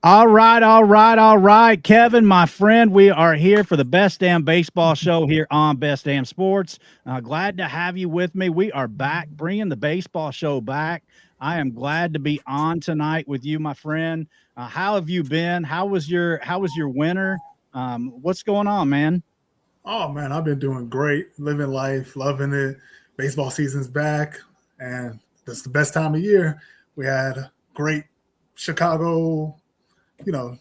All right, all right, all right. Kevin, my friend, we are here for the Best Damn Baseball Show here on Best Damn Sports. Glad to have you with me. We are back, bringing the baseball show back. I am glad to be on tonight with you, my friend. How have you been? How was your winter? What's going on, man? Oh man, I've been doing great, living life, loving it. Baseball season's back, and that's the best time of year. We had great Chicago, you know,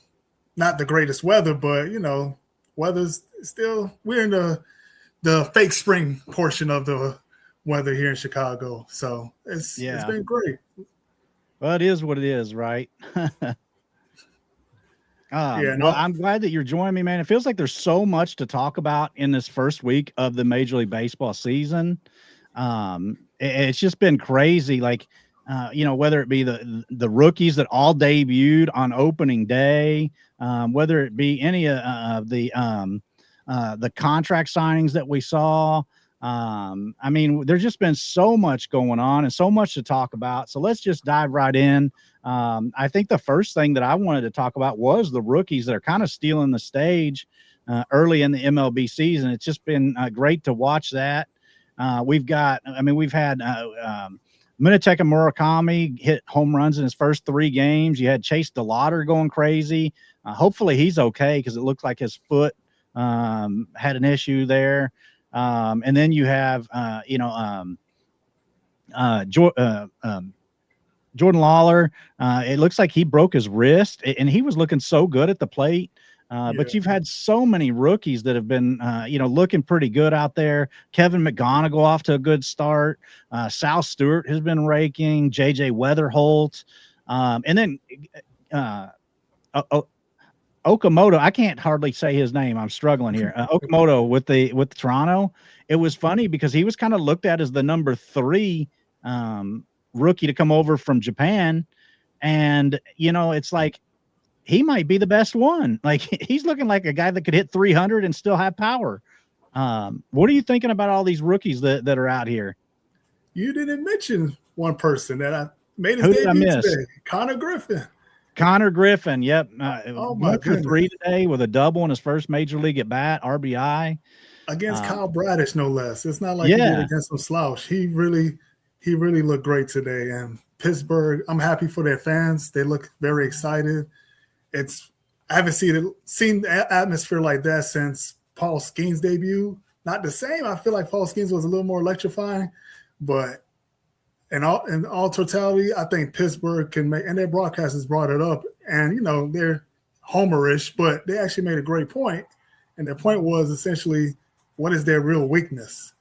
not the greatest weather, but weather's still we're in the fake spring portion of the weather here in Chicago. So it's Yeah. been great. Well, it is what it is, right? Yeah, Well, no, I'm glad that you're joining me, man. It feels like there's so much to talk about in this first week of the Major League Baseball season. It's just been crazy. Like, whether it be the rookies that all debuted on opening day, whether it be any of the contract signings that we saw. I mean, there's just been so much going on and so much to talk about. So let's just dive right in. I think the first thing that I wanted to talk about was the rookies that are kind of stealing the stage early in the MLB season. It's just been great to watch that. We've had Minateka Murakami hit home runs in his first 3 games. You had Chase DeLauder going crazy. Hopefully he's okay because it looked like his foot had an issue there. And then you have, Jordan Lawler. It looks like he broke his wrist, and he was looking so good at the plate. But yeah, you've had so many rookies that have been, looking pretty good out there. Kevin McGonigal off to a good start. Sal Stewart has been raking. JJ Weatherholt, and then Okamoto. I can't hardly say his name. I'm struggling here. Okamoto with Toronto. It was funny because he was kind of looked at as the number 3 rookie to come over from Japan, and it's like he might be the best one. Like he's looking like a guy that could hit 300 and still have power. What are you thinking about all these rookies that are out here? you didn't mention one person that I made his Who did I debut miss? today, Connor Griffin. Connor Griffin. Yep. Oh my 1 for 3 goodness. today with a double in his first major league at bat, RBI. Against Um, Kyle Bradish, no less. It's not like he did yeah. against some slouch. He really looked great today. And Pittsburgh, I'm happy for their fans. They look very excited. It's I haven't seen the atmosphere like that since Paul Skeens' debut. Not the same. I feel like Paul Skeens was a little more electrifying, but in all totality, I think Pittsburgh can make, and their broadcasters brought it up, and they're homerish, but they actually made a great point, and their point was essentially, what is their real weakness?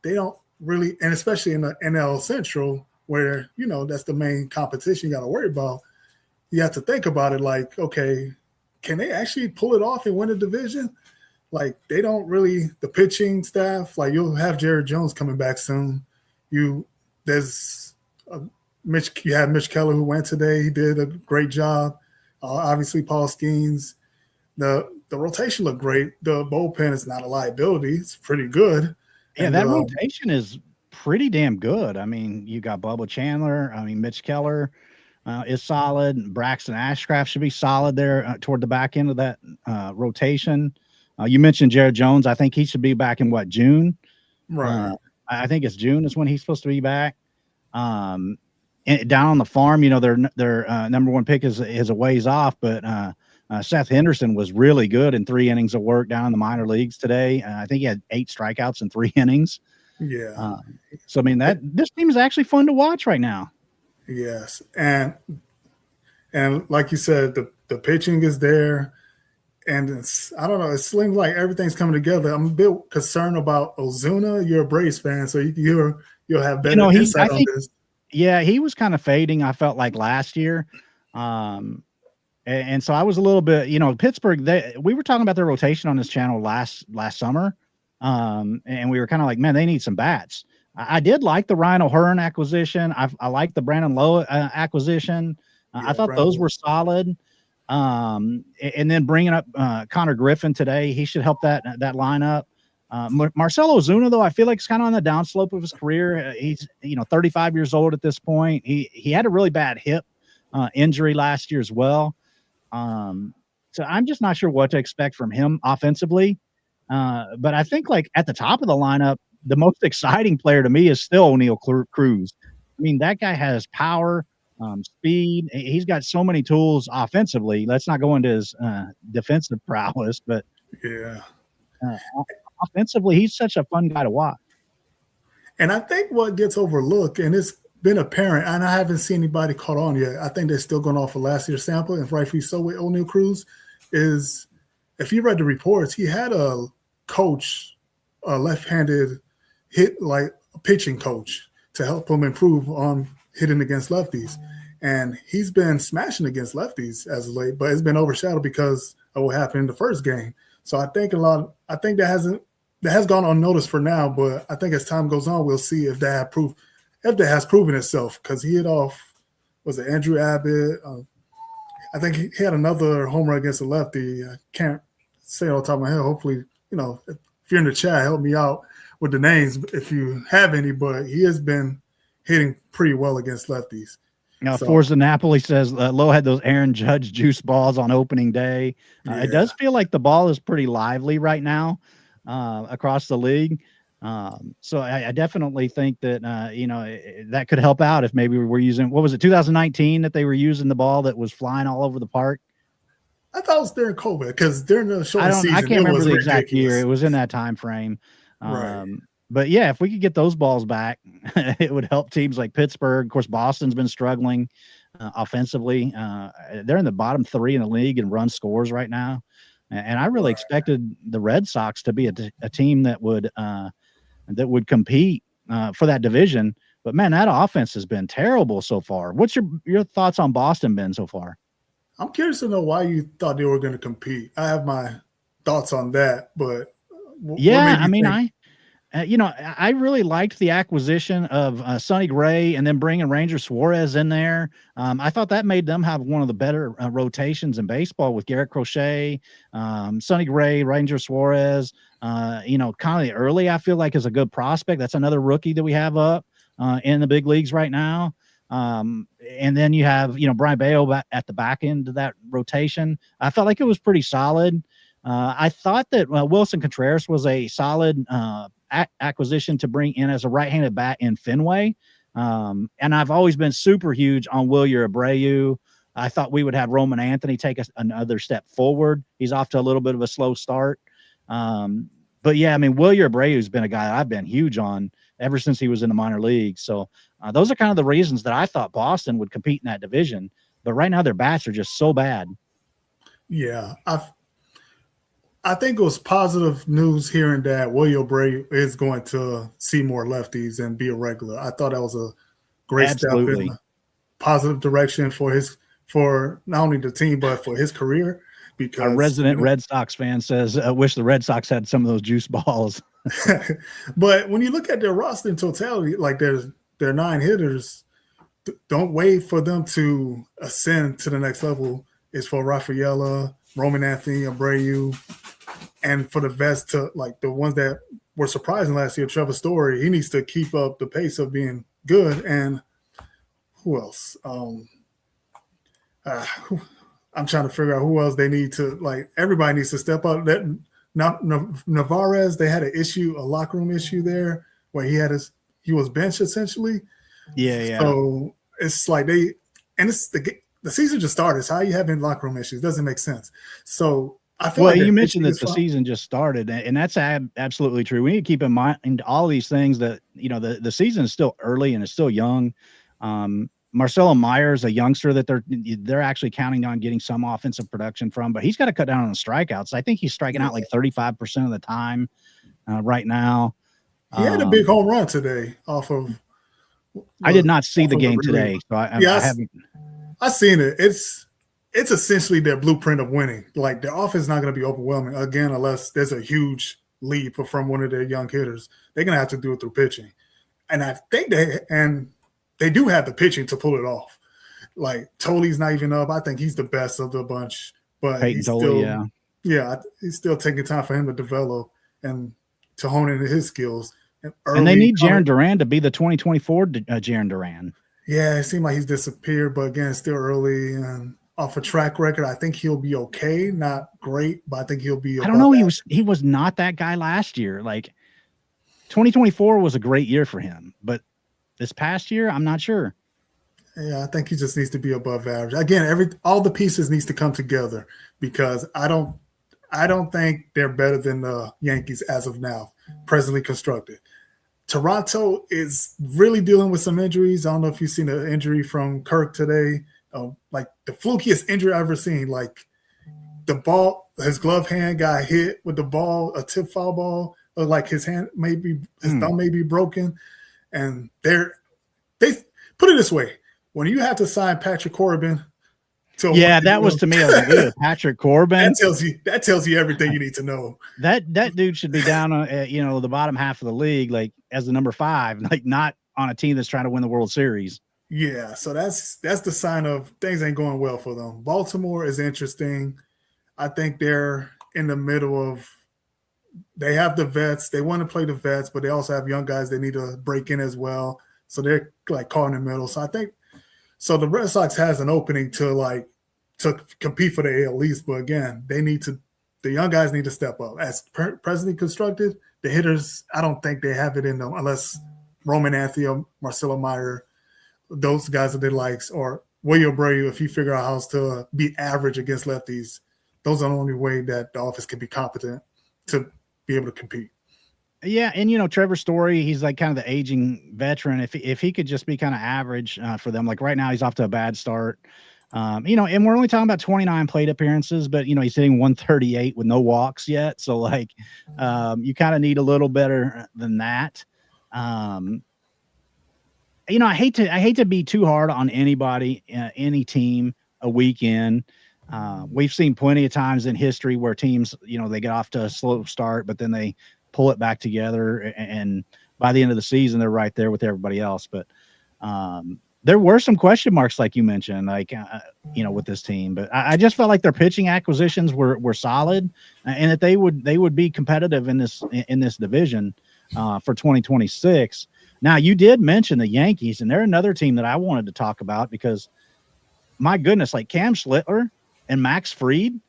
They don't really, and especially in the NL Central, where that's the main competition you got to worry about. You have to think about it like, okay, can they actually pull it off and win a division? Like they don't really, the pitching staff, like you'll have Jared Jones coming back soon. There's you have Mitch Keller who went today. He did a great job. Obviously, Paul Skeens. The rotation looked great. The bullpen is not a liability. It's pretty good. Yeah, And that rotation is pretty damn good. I mean, you got Bubba Chandler. I mean, Mitch Keller is solid. Braxton Ashcraft should be solid there toward the back end of that rotation. You mentioned Jared Jones. I think he should be back in June. right, I think it's June is when he's supposed to be back. Down on the farm, their number 1 pick is a ways off, but Seth Henderson was really good in 3 innings of work down in the minor leagues today. I think he had 8 strikeouts in 3 innings. yeah, So I mean this team is actually fun to watch right now. yes, and like you said, the pitching is there. And I don't know. It seems like everything's coming together. I'm a bit concerned about Ozuna. You're a Braves fan, so you'll have better I insight on think, this. yeah, he was kind of fading. I felt like last year, and so I was a little bit, Pittsburgh. We were talking about their rotation on this channel last summer, and we were kind of like, man, they need some bats. I did like the Ryan O'Hearn acquisition. I liked the Brandon Lowe acquisition. I Yeah, thought those Brandon. were solid. And then bringing up Connor Griffin today, he should help that lineup. Marcell Ozuna, though, I feel like he's kind of on the downslope of his career. He's 35 years old at this point. He had a really bad hip injury last year as well. So I'm just not sure what to expect from him offensively. But I think like at the top of the lineup, the most exciting player to me is still O'Neal Cruz. I mean, that guy has power, speed. He's got so many tools offensively. Let's not go into his defensive prowess, but Yeah. uh, offensively, he's such a fun guy to watch. And I think what gets overlooked, and it's been apparent, and I haven't seen anybody caught on yet. I think they're still going off of last year's sample, and rightfully so with O'Neal Cruz, is if you read the reports, he had a coach, a left-handed pitching coach to help him improve on hitting against lefties. And he's been smashing against lefties as of late, but it's been overshadowed because of what happened in the first game. So I think that has gone unnoticed for now, but I think as time goes on, we'll see if that has proven itself, because he hit off, was it Andrew Abbott? I think he had another home run against a lefty. I can't say it on top of my head. Hopefully, if you're in the chat, help me out with the names if you have any, but he has been hitting pretty well against lefties. Now, Forza Napoli says Lowe had those Aaron Judge juice balls on opening day. Yeah. It does feel like the ball is pretty lively right now across the league. So I definitely think that, that could help out if maybe we're using, what was it, 2019 that they were using the ball that was flying all over the park? I thought it was during COVID, because during the short season, I can't remember the exact year. It was in that time frame. Right. But yeah, if we could get those balls back, it would help teams like Pittsburgh. Of course, Boston's been struggling offensively. They're in the bottom 3 in the league in run scores right now. And I really expected the Red Sox to be a team that would compete for that division. But man, that offense has been terrible so far. What's your thoughts on Boston been so far? I'm curious to know why you thought they were going to compete. I have my thoughts on that, but I really liked the acquisition of Sonny Gray and then bringing Ranger Suarez in there. I thought that made them have one of the better rotations in baseball with Garrett Crochet, Sonny Gray, Ranger Suarez. Kind of the early, I feel like, is a good prospect. That's another rookie that we have up in the big leagues right now. And then you have, Brian Bayo at the back end of that rotation. I felt like it was pretty solid. I thought that Wilson Contreras was a solid acquisition to bring in as a right-handed bat in Fenway. And I've always been super huge on Eury Abreu. I thought we would have Roman Anthony take another step forward. He's off to a little bit of a slow start. But yeah, I mean, Eury Abreu has been a guy I've been huge on ever since he was in the minor leagues. So those are kind of the reasons that I thought Boston would compete in that division. But right now their bats are just so bad. Yeah, I think it was positive news hearing that Eury Abreu is going to see more lefties and be a regular. I thought that was a great step in a positive direction for not only the team but for his career. Because our resident Red Sox fan says, I wish the Red Sox had some of those juice balls. But when you look at their roster in totality, like their 9 hitters, don't wait for them to ascend to the next level. It's for Rafaela, Roman Anthony, Abreu, and for the vets to, like, the ones that were surprising last year, Trevor Story, he needs to keep up the pace of being good. And who else? I'm trying to figure out who else they need to, like, everybody needs to step up. That Navarez, they had a locker room issue there where he was benched essentially. Yeah. So it's like the season just started. So how you having locker room issues? Doesn't make sense. So I feel you mentioned that the season just started, and that's absolutely true. We need to keep in mind all these things that, the season is still early and it's still young. Marcelo Myers, a youngster that they're actually counting on getting some offensive production from, but he's got to cut down on the strikeouts. I think he's striking out like 35% of the time right now. He had a big home run today off of. I did not see the game today, so I haven't. I've seen it. It's essentially their blueprint of winning. Like, their offense is not going to be overwhelming again unless there's a huge leap from one of their young hitters. They're going to have to do it through pitching, and I think they do have the pitching to pull it off. Like, Toley's not even up. I think he's the best of the bunch, but he's still taking time for him to develop and to hone into his skills. And they need Jarren Duran to be the 2024 Jarren Duran. Yeah, it seemed like he's disappeared, but again, it's still early. And off a track record, I think he'll be okay. Not great, but I think he'll be. I don't know. He was not that guy last year. Like 2024 was a great year for him, but this past year, I'm not sure. Yeah, I think he just needs to be above average. Again, all the pieces needs to come together because I don't think they're better than the Yankees as of now, presently constructed. Toronto is really dealing with some injuries. I don't know if you've seen an injury from Kirk today. Like the flukiest injury I've ever seen. Like the ball, his glove hand got hit with the ball, a tip foul ball. Like his hand his thumb may be broken. And they put it this way. When you have to sign Patrick Corbin, that was to me. I was like, Patrick Corbin. That tells you everything you need to know. That dude should be down on the bottom half of the league, like as the number 5, like not on a team that's trying to win the World Series. Yeah, so that's the sign of things ain't going well for them. Baltimore is interesting. I think they're in the middle of. They have the vets. They want to play the vets, but they also have young guys they need to break in as well. So they're like caught in the middle. So I think. So the Red Sox has an opening to compete for the AL East, but again, the young guys need to step up. As presently constructed, the hitters, I don't think they have it in them unless Roman Anthony or Marcelo Meyer, those guys that they likes, or William Abreu, if you figure out how to be average against lefties, those are the only way that the office can be competent to be able to compete. Yeah, and Trevor Story, he's like kind of the aging veteran. If he could just be kind of average for them, like right now he's off to a bad start. And we're only talking about 29 plate appearances, but he's hitting 138 with no walks yet. So like, you kind of need a little better than that. I hate to be too hard on anybody, any team a weekend. We've seen plenty of times in history where teams, they get off to a slow start, but then they pull it back together, and by the end of the season, they're right there with everybody else. But there were some question marks, like you mentioned, with this team. But I just felt like their pitching acquisitions were solid, and that they would be competitive in this division for 2026. Now, you did mention the Yankees, and they're another team that I wanted to talk about because, my goodness, like Cam Schlittler and Max Fried,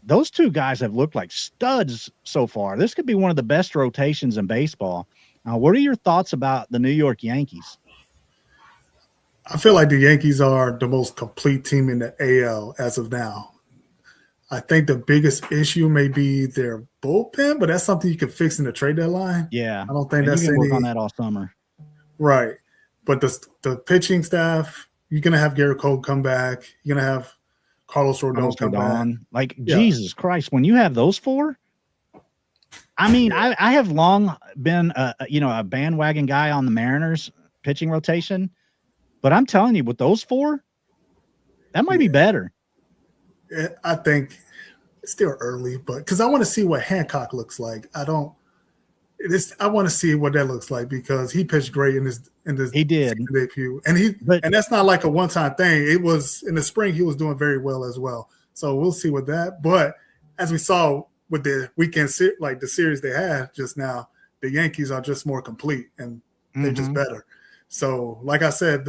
those two guys have looked like studs so far. This could be one of the best rotations in baseball. What are your thoughts about the New York Yankees? I feel like the Yankees are the most complete team in the AL as of now. I think the biggest issue may be their bullpen, but that's something you can fix in the trade deadline. Yeah. I don't think that's you can work on that all summer. Right. But the pitching staff, you're going to have Garrett Cole come back. You're going to have Carlos Rodon come back. Like, yeah. Jesus Christ, when you have those 4, I mean, I have long been a bandwagon guy on the Mariners pitching rotation, but I'm telling you, with those 4, that might be better. I think it's still early, but because I want to see what Hancock looks like. I want to see what that looks like because he pitched great in his he did debut, and and that's not like a one-time thing. It was in the spring he was doing very well as well. So we'll see with that. But as we saw with the weekend, like the series they had just now, the Yankees are just more complete and they're just better. So, like I said,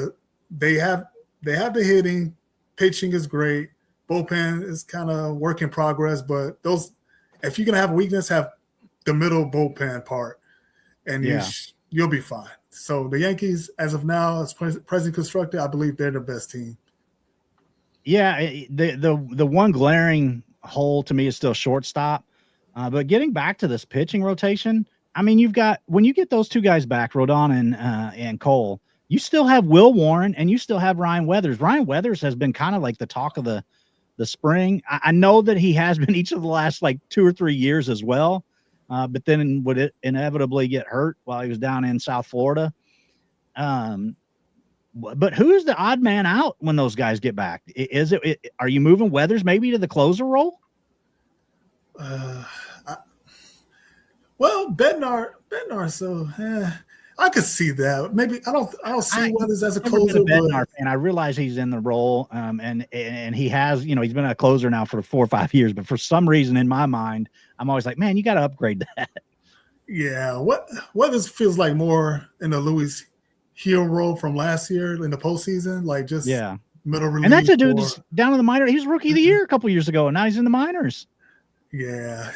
they have the hitting, pitching is great, bullpen is kind of work in progress. But if you're gonna have a weakness, have the middle bullpen part, and you'll be fine. So the Yankees, as of now, as present constructed, I believe they're the best team. Yeah, the one glaring hole to me is still shortstop. But getting back to this pitching rotation, I mean, when you get those two guys back, Rodon and Cole, you still have Will Warren and you still have Ryan Weathers. Ryan Weathers has been kind of like the talk of the spring. I know that he has been each of the last like 2 or 3 years as well. But then would it inevitably get hurt while he was down in South Florida? But who's the odd man out when those guys get back? Are you moving Weathers maybe to the closer role? Bednar. So I could see that. Maybe I don't see Weathers as a closer. Bednar fan. I realize he's in the role, and he has, he's been a closer now for 4 or 5 years. But for some reason, in my mind, I'm always like, man, you got to upgrade that. Yeah, Weathers feels like more in the Luis Hill role from last year in the postseason, like just middle relief. And that's a dude that's down in the minor. He was rookie of the year a couple years ago, and now he's in the minors. Yeah,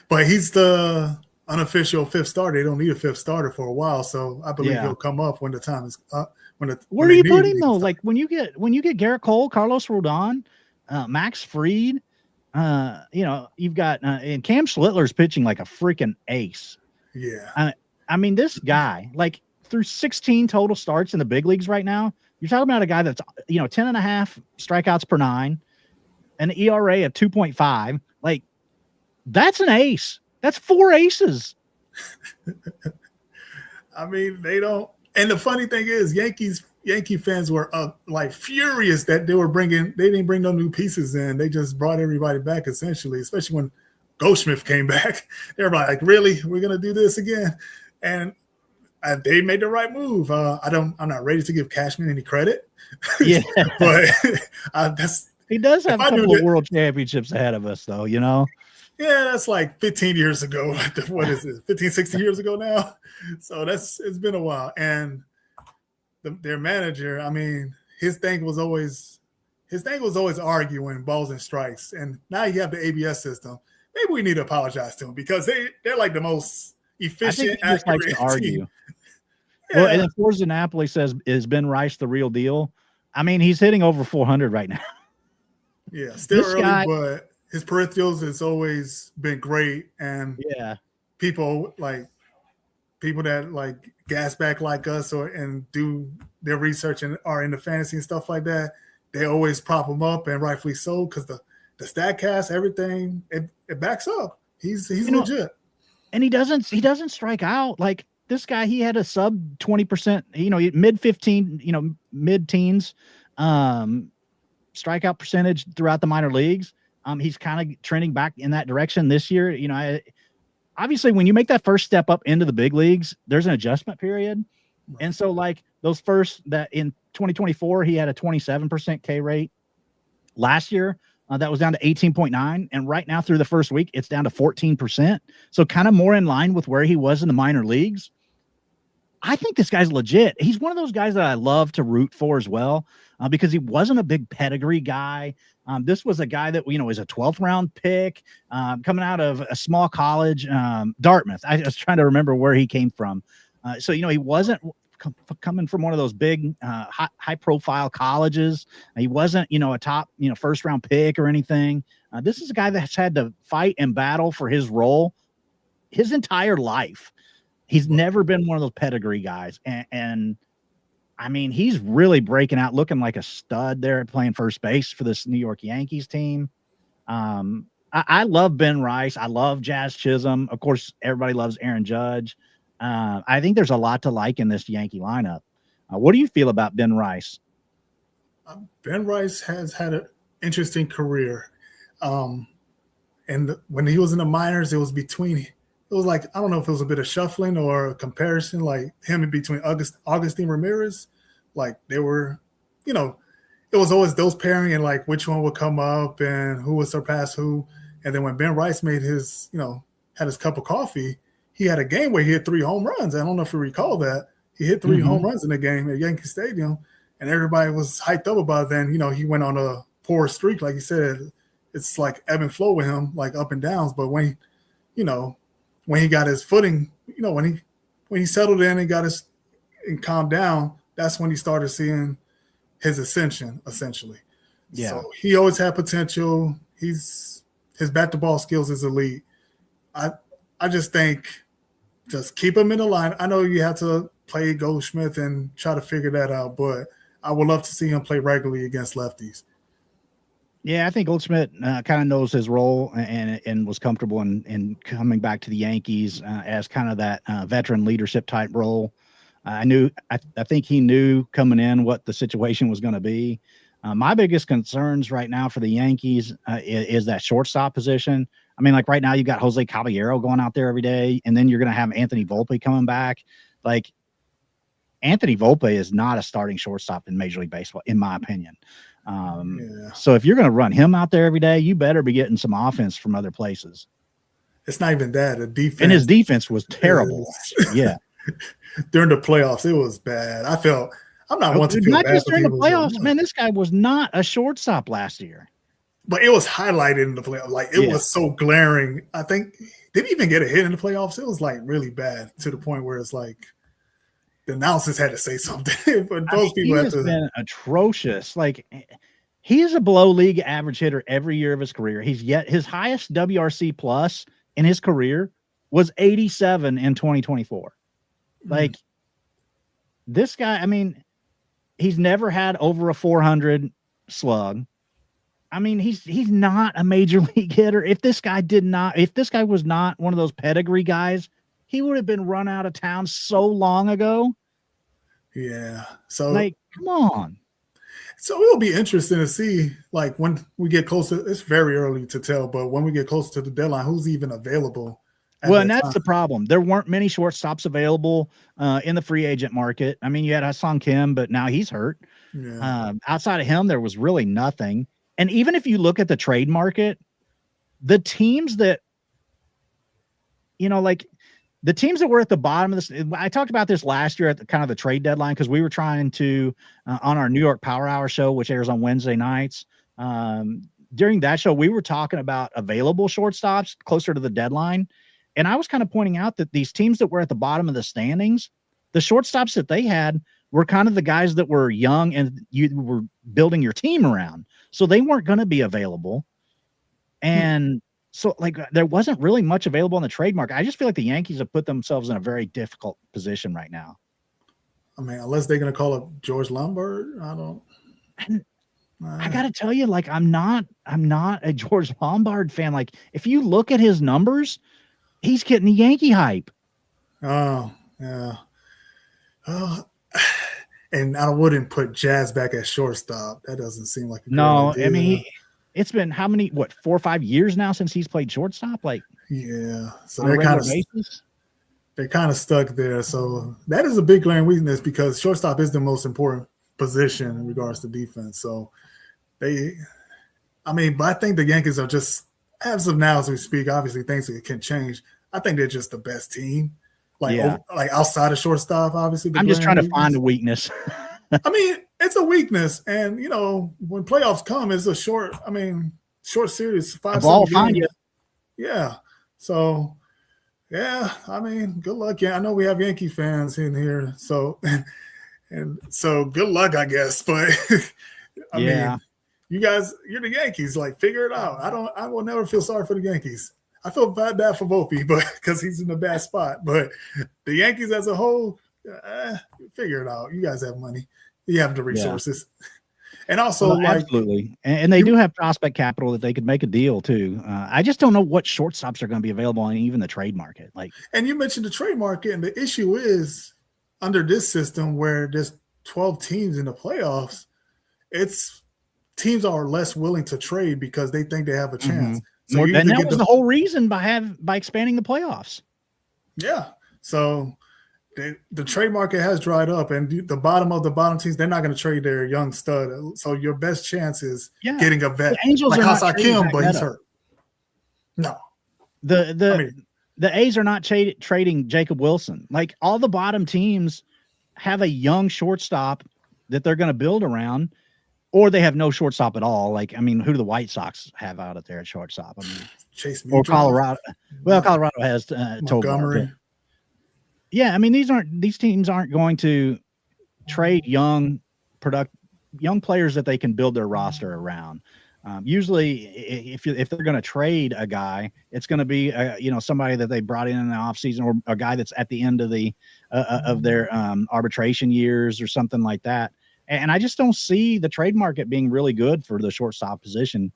but he's the unofficial fifth starter. They don't need a fifth starter for a while, so I believe he'll come up when the time is up. Where do you put him though? Like when you get Garrett Cole, Carlos Rodon, Max Fried, you've got and Cam Schlittler's pitching like a freaking ace. Yeah, I mean this guy like through 16 total starts in the big leagues right now. You're talking about a guy that's 10.5 strikeouts per 9, an ERA of 2.5. Like that's an ace. That's 4 aces. I mean, they don't. And the funny thing is, Yankee fans were like furious that they didn't bring no new pieces in. They just brought everybody back essentially, especially when Goldschmidt came back. Everybody like, really, we're gonna do this again? And they made the right move. I'm not ready to give Cashman any credit. Yeah, but he does have a couple of world championships ahead of us, though. Yeah, that's like 15 years ago. What is it? 15, 16 years ago now. So it's been a while. And their manager, I mean, his thing was always arguing balls and strikes. And now you have the ABS system. Maybe we need to apologize to him because they're like the most efficient. I think he just likes to argue. Yeah. Well, and then Forza Napoli says, is Ben Rice the real deal? I mean, he's hitting over 400 right now. Yeah, still early, but his peripherals has always been great. And people that like gas back like us and do their research and are into fantasy and stuff like that, they always prop him up, and rightfully so, because the StatCast, everything, it backs up. He's legit. And he doesn't strike out. Like this guy, he had a sub 20%, mid 15, mid-teens strikeout percentage throughout the minor leagues. He's kind of trending back in that direction this year. Obviously when you make that first step up into the big leagues, there's an adjustment period. Right. And so like those that in 2024, he had a 27% K rate. Last year, that was down to 18.9. And right now through the first week, it's down to 14%. So kind of more in line with where he was in the minor leagues. I think this guy's legit. He's one of those guys that I love to root for as well, because he wasn't a big pedigree guy. This was a guy that, is a 12th round pick, coming out of a small college, Dartmouth. I was trying to remember where he came from. So he wasn't coming from one of those big, high profile colleges. He wasn't, a top, first round pick or anything. This is a guy that's had to fight and battle for his role his entire life. He's never been one of those pedigree guys. And I mean, he's really breaking out, looking like a stud there, playing first base for this New York Yankees team. I love Ben Rice. I love Jazz Chisholm. Of course, everybody loves Aaron Judge. I think there's a lot to like in this Yankee lineup. What do you feel about Ben Rice? Ben Rice has had an interesting career. And when he was in the minors, it was like, I don't know if it was a bit of shuffling or a comparison, like him in between Augustine Ramirez. Like they were, it was always those pairing and like which one would come up and who would surpass who. And then when Ben Rice made his, had his cup of coffee, he had a game where he hit 3 home runs. I don't know if you recall that. He hit 3 home runs in the game at Yankee Stadium, and everybody was hyped up about it. Then, he went on a poor streak. Like you said, it's like ebb and flow with him, like up and downs. But when he got his footing, when he settled in and calmed down, that's when he started seeing his ascension, essentially. Yeah. So he always had potential. His bat to ball skills is elite. I just think just keep him in the line. I know you have to play Goldschmidt and try to figure that out, but I would love to see him play regularly against lefties. Yeah, I think Goldschmidt kind of knows his role and was comfortable in coming back to the Yankees as kind of that veteran leadership type role. I think he knew coming in what the situation was going to be. My biggest concerns right now for the Yankees is that shortstop position. I mean, like right now you got Jose Caballero going out there every day, and then you're going to have Anthony Volpe coming back. Like Anthony Volpe is not a starting shortstop in Major League Baseball, in my opinion. So if you're going to run him out there every day, you better be getting some offense from other places. It's not even that. The defense, and his defense was terrible. Yeah. During the playoffs, it was bad. I I'm not one to feel Not bad just for during the people. playoffs, man. This guy was not a shortstop last year. But it was highlighted in the playoffs. Like, it was so glaring. I think, did he even get a hit in the playoffs? It was, like, really bad to the point where it's like the announcers had to say something. But those people he has been atrocious. Like, he is a below league average hitter every year of his career. His highest WRC plus in his career was 87 in 2024. Like, this guy, I mean, he's never had over a 400 slug. I mean, he's not a major league hitter. If this guy was not one of those pedigree guys, he would have been run out of town so long ago. Yeah. So, like, come on. So it'll be interesting to see, like, when we get closer. It's very early to tell, but when we get closer to the deadline, who's even available? Well, and that's the problem. There weren't many shortstops available in the free agent market. I mean, you had Ha-Seong Kim, but now he's hurt. Yeah. Outside of him, there was really nothing. And even if you look at the trade market, the teams that, like the teams that were at the bottom of this, I talked about this last year at the kind of the trade deadline, because we were trying to, on our New York Power Hour show, which airs on Wednesday nights. During that show, we were talking about available shortstops closer to the deadline. And I was kind of pointing out that these teams that were at the bottom of the standings, the shortstops that they had were kind of the guys that were young and you were building your team around. So they weren't going to be available. And so, like, there wasn't really much available on the trade market. I just feel like the Yankees have put themselves in a very difficult position right now. I mean, unless they're going to call up George Lombard, I don't. I got to tell you, like, I'm not a George Lombard fan. Like, if you look at his numbers, he's getting the Yankee hype. Oh, yeah. And I wouldn't put Jazz back at shortstop. That doesn't seem like a good idea. I mean, it's been 4 or 5 years now since he's played shortstop? Like, yeah. So they're kind of stuck there. So that is a big glaring weakness, because shortstop is the most important position in regards to defense. So but I think the Yankees are just, as of now as we speak, obviously things can change. I think they're just the best team. Like outside of shortstop, obviously. I'm just trying to find a weakness. I mean, it's a weakness. And, when playoffs come, it's a short series, 5-7 games. Yeah. So, yeah, I mean, good luck. Yeah, I know we have Yankee fans in here. So, so good luck, I guess. But, I mean, you guys, you're the Yankees. Like, figure it out. I will never feel sorry for the Yankees. I feel bad for Volpe, but because he's in a bad spot. But the Yankees as a whole, figure it out. You guys have money. You have the resources. And also, absolutely. And they do have prospect capital that they could make a deal too. I just don't know what shortstops are going to be available in even the trade market. And you mentioned the trade market, and the issue is under this system where there's 12 teams in the playoffs, teams are less willing to trade because they think they have a chance. Mm-hmm. So and that was the whole reason by expanding the playoffs. Yeah. So the trade market has dried up, and the bottom of the bottom teams, they're not going to trade their young stud. So your best chance is getting a vet. The Angels like are not Kim, but he's hurt. No. The A's are not trading Jacob Wilson. Like, all the bottom teams have a young shortstop that they're going to build around. Or they have no shortstop at all. Like, I mean, who do the White Sox have out there at shortstop? I mean, Chase or Colorado. Well, Colorado has Montgomery. Yeah, I mean, these teams aren't going to trade young players that they can build their roster around. Usually, if they're going to trade a guy, it's going to be somebody that they brought in the offseason, or a guy that's at the end of the of their arbitration years or something like that. And I just don't see the trade market being really good for the shortstop position.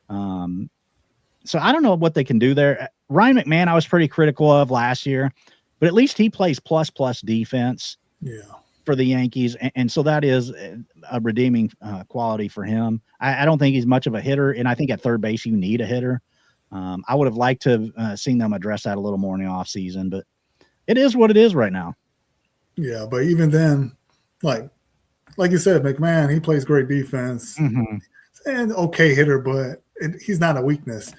So I don't know what they can do there. Ryan McMahon, I was pretty critical of last year, but at least he plays plus defense for the Yankees. And so that is a redeeming quality for him. I don't think he's much of a hitter. And I think at third base, you need a hitter. I would have liked to have seen them address that a little more in the offseason, but it is what it is right now. Yeah, but even then, like you said, McMahon, he plays great defense and okay hitter, but he's not a weakness.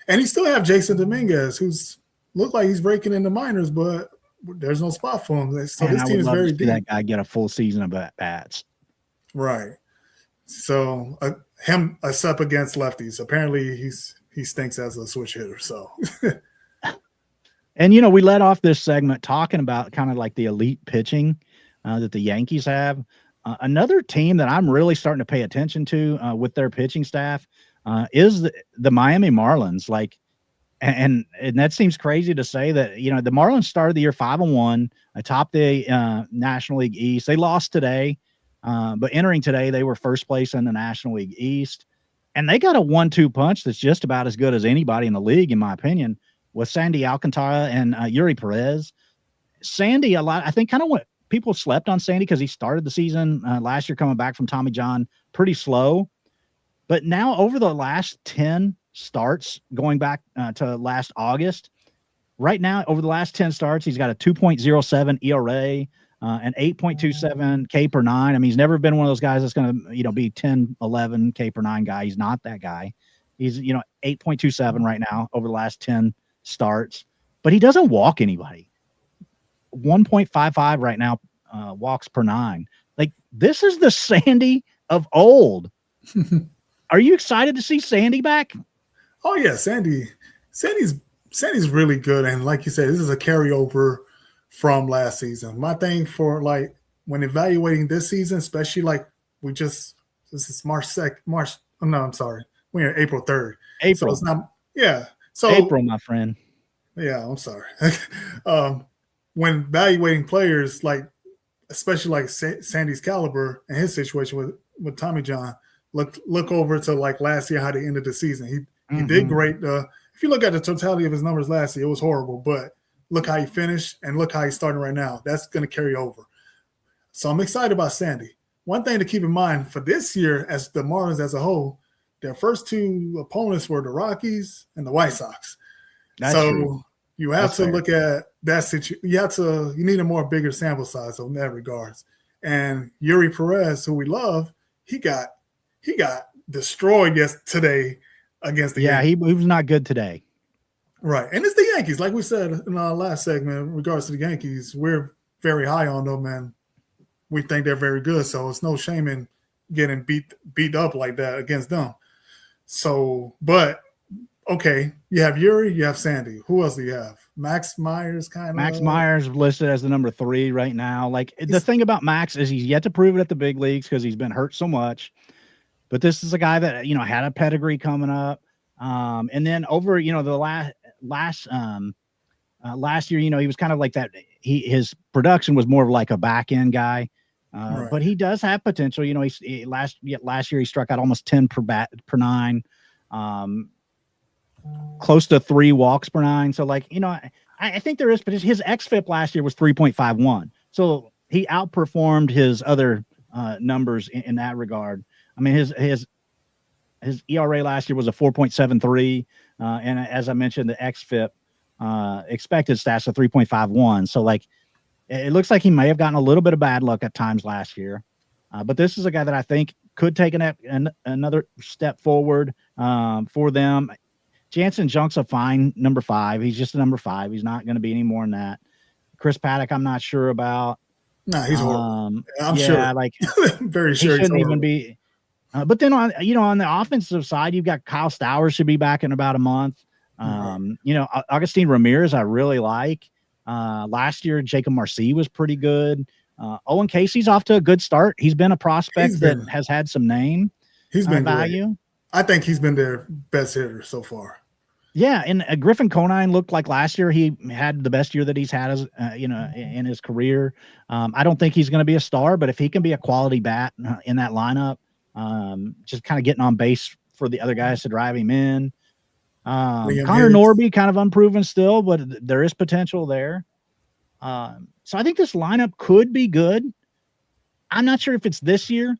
And you still have Jason Dominguez, who's looked like he's breaking in the minors, but there's no spot for him. So Man, this I team would is love to very see deep. that guy get a full season of bats. Right. So him up against lefties. Apparently he stinks as a switch hitter. So And we let off this segment talking about kind of like the elite pitching that the Yankees have. Another team that I'm really starting to pay attention to with their pitching staff is the Miami Marlins. Like, and that seems crazy to say that the Marlins started the year 5-1, atop the National League East. They lost today, but entering today they were first place in the National League East, and they got a 1-2 punch that's just about as good as anybody in the league, in my opinion, with Sandy Alcantara and Eury Perez. Sandy, I think kind of what people slept on Sandy because he started the season last year coming back from Tommy John pretty slow. But now over the last 10 starts, going back to last August, right now over the last 10 starts, he's got a 2.07 ERA, an 8.27 K per nine. I mean, he's never been one of those guys that's going to, be 10, 11 K per nine guy. He's not that guy. He's, 8.27 right now over the last 10 starts, but he doesn't walk anybody. 1.55 right now, walks per nine. Like, this is the Sandy of old. Are you excited to see Sandy back? Oh yeah, Sandy's really good, and like you said, this is a carryover from last season. My thing for like when evaluating this season, especially like this is March 2nd, I'm sorry, we're in April 3rd. April. So it's not, yeah. So April, my friend. Yeah, I'm sorry. When evaluating players, like especially like Sandy's caliber and his situation with Tommy John, look over to like last year how they ended the season. He did great. If you look at the totality of his numbers last year, it was horrible. But look how he finished and look how he's starting right now. That's going to carry over. So I'm excited about Sandy. One thing to keep in mind for this year, as the Marlins as a whole, their first two opponents were the Rockies and the White Sox. That's true. You have to look at that situation. You need a more bigger sample size in that regards. And Eury Perez, who we love, he got destroyed today against the Yankees. He was not good today. Right. And it's the Yankees. Like we said in our last segment, in regards to the Yankees, we're very high on them, and we think they're very good. So it's no shame in getting beat up like that against them. So, but okay, you have Eury, you have Sandy. Who else do you have? Max Myers, Max Myers listed as the number 3 right now. Like, the thing about Max is he's yet to prove it at the big leagues because he's been hurt so much. But this is a guy that had a pedigree coming up, and then over the last year, he was kind of like that. His production was more of like a back end guy, right. But he does have potential. Last year he struck out almost 10 per nine, close to 3 walks per nine. So I think there is potential. His xFIP last year was 3.51, so he outperformed his other numbers in that regard. I mean, his ERA last year was a 4.73, and as I mentioned, the xFIP expected stats of 3.51. So it looks like he may have gotten a little bit of bad luck at times last year, but this is a guy that I think could take another step forward for them. Jansen Junk's a fine number 5. He's just a number 5. He's not going to be any more than that. Chris Paddock, I'm not sure about. No, he's horrible. I'm sure. Very sure. He shouldn't even be. But then on the offensive side, you've got Kyle Stowers should be back in about a month. Augustine Ramirez, I really like. Last year, Jacob Marcy was pretty good. Owen Casey's off to a good start. He's been a prospect that has had some name. He's been value. Great. I think he's been their best hitter so far. Yeah, and Griffin Conine looked like last year he had the best year that he's had as in his career. I don't think he's going to be a star, but if he can be a quality bat in that lineup, just kind of getting on base for the other guys to drive him in. Connor Norby, kind of unproven still, but there is potential there. So I think this lineup could be good. I'm not sure if it's this year,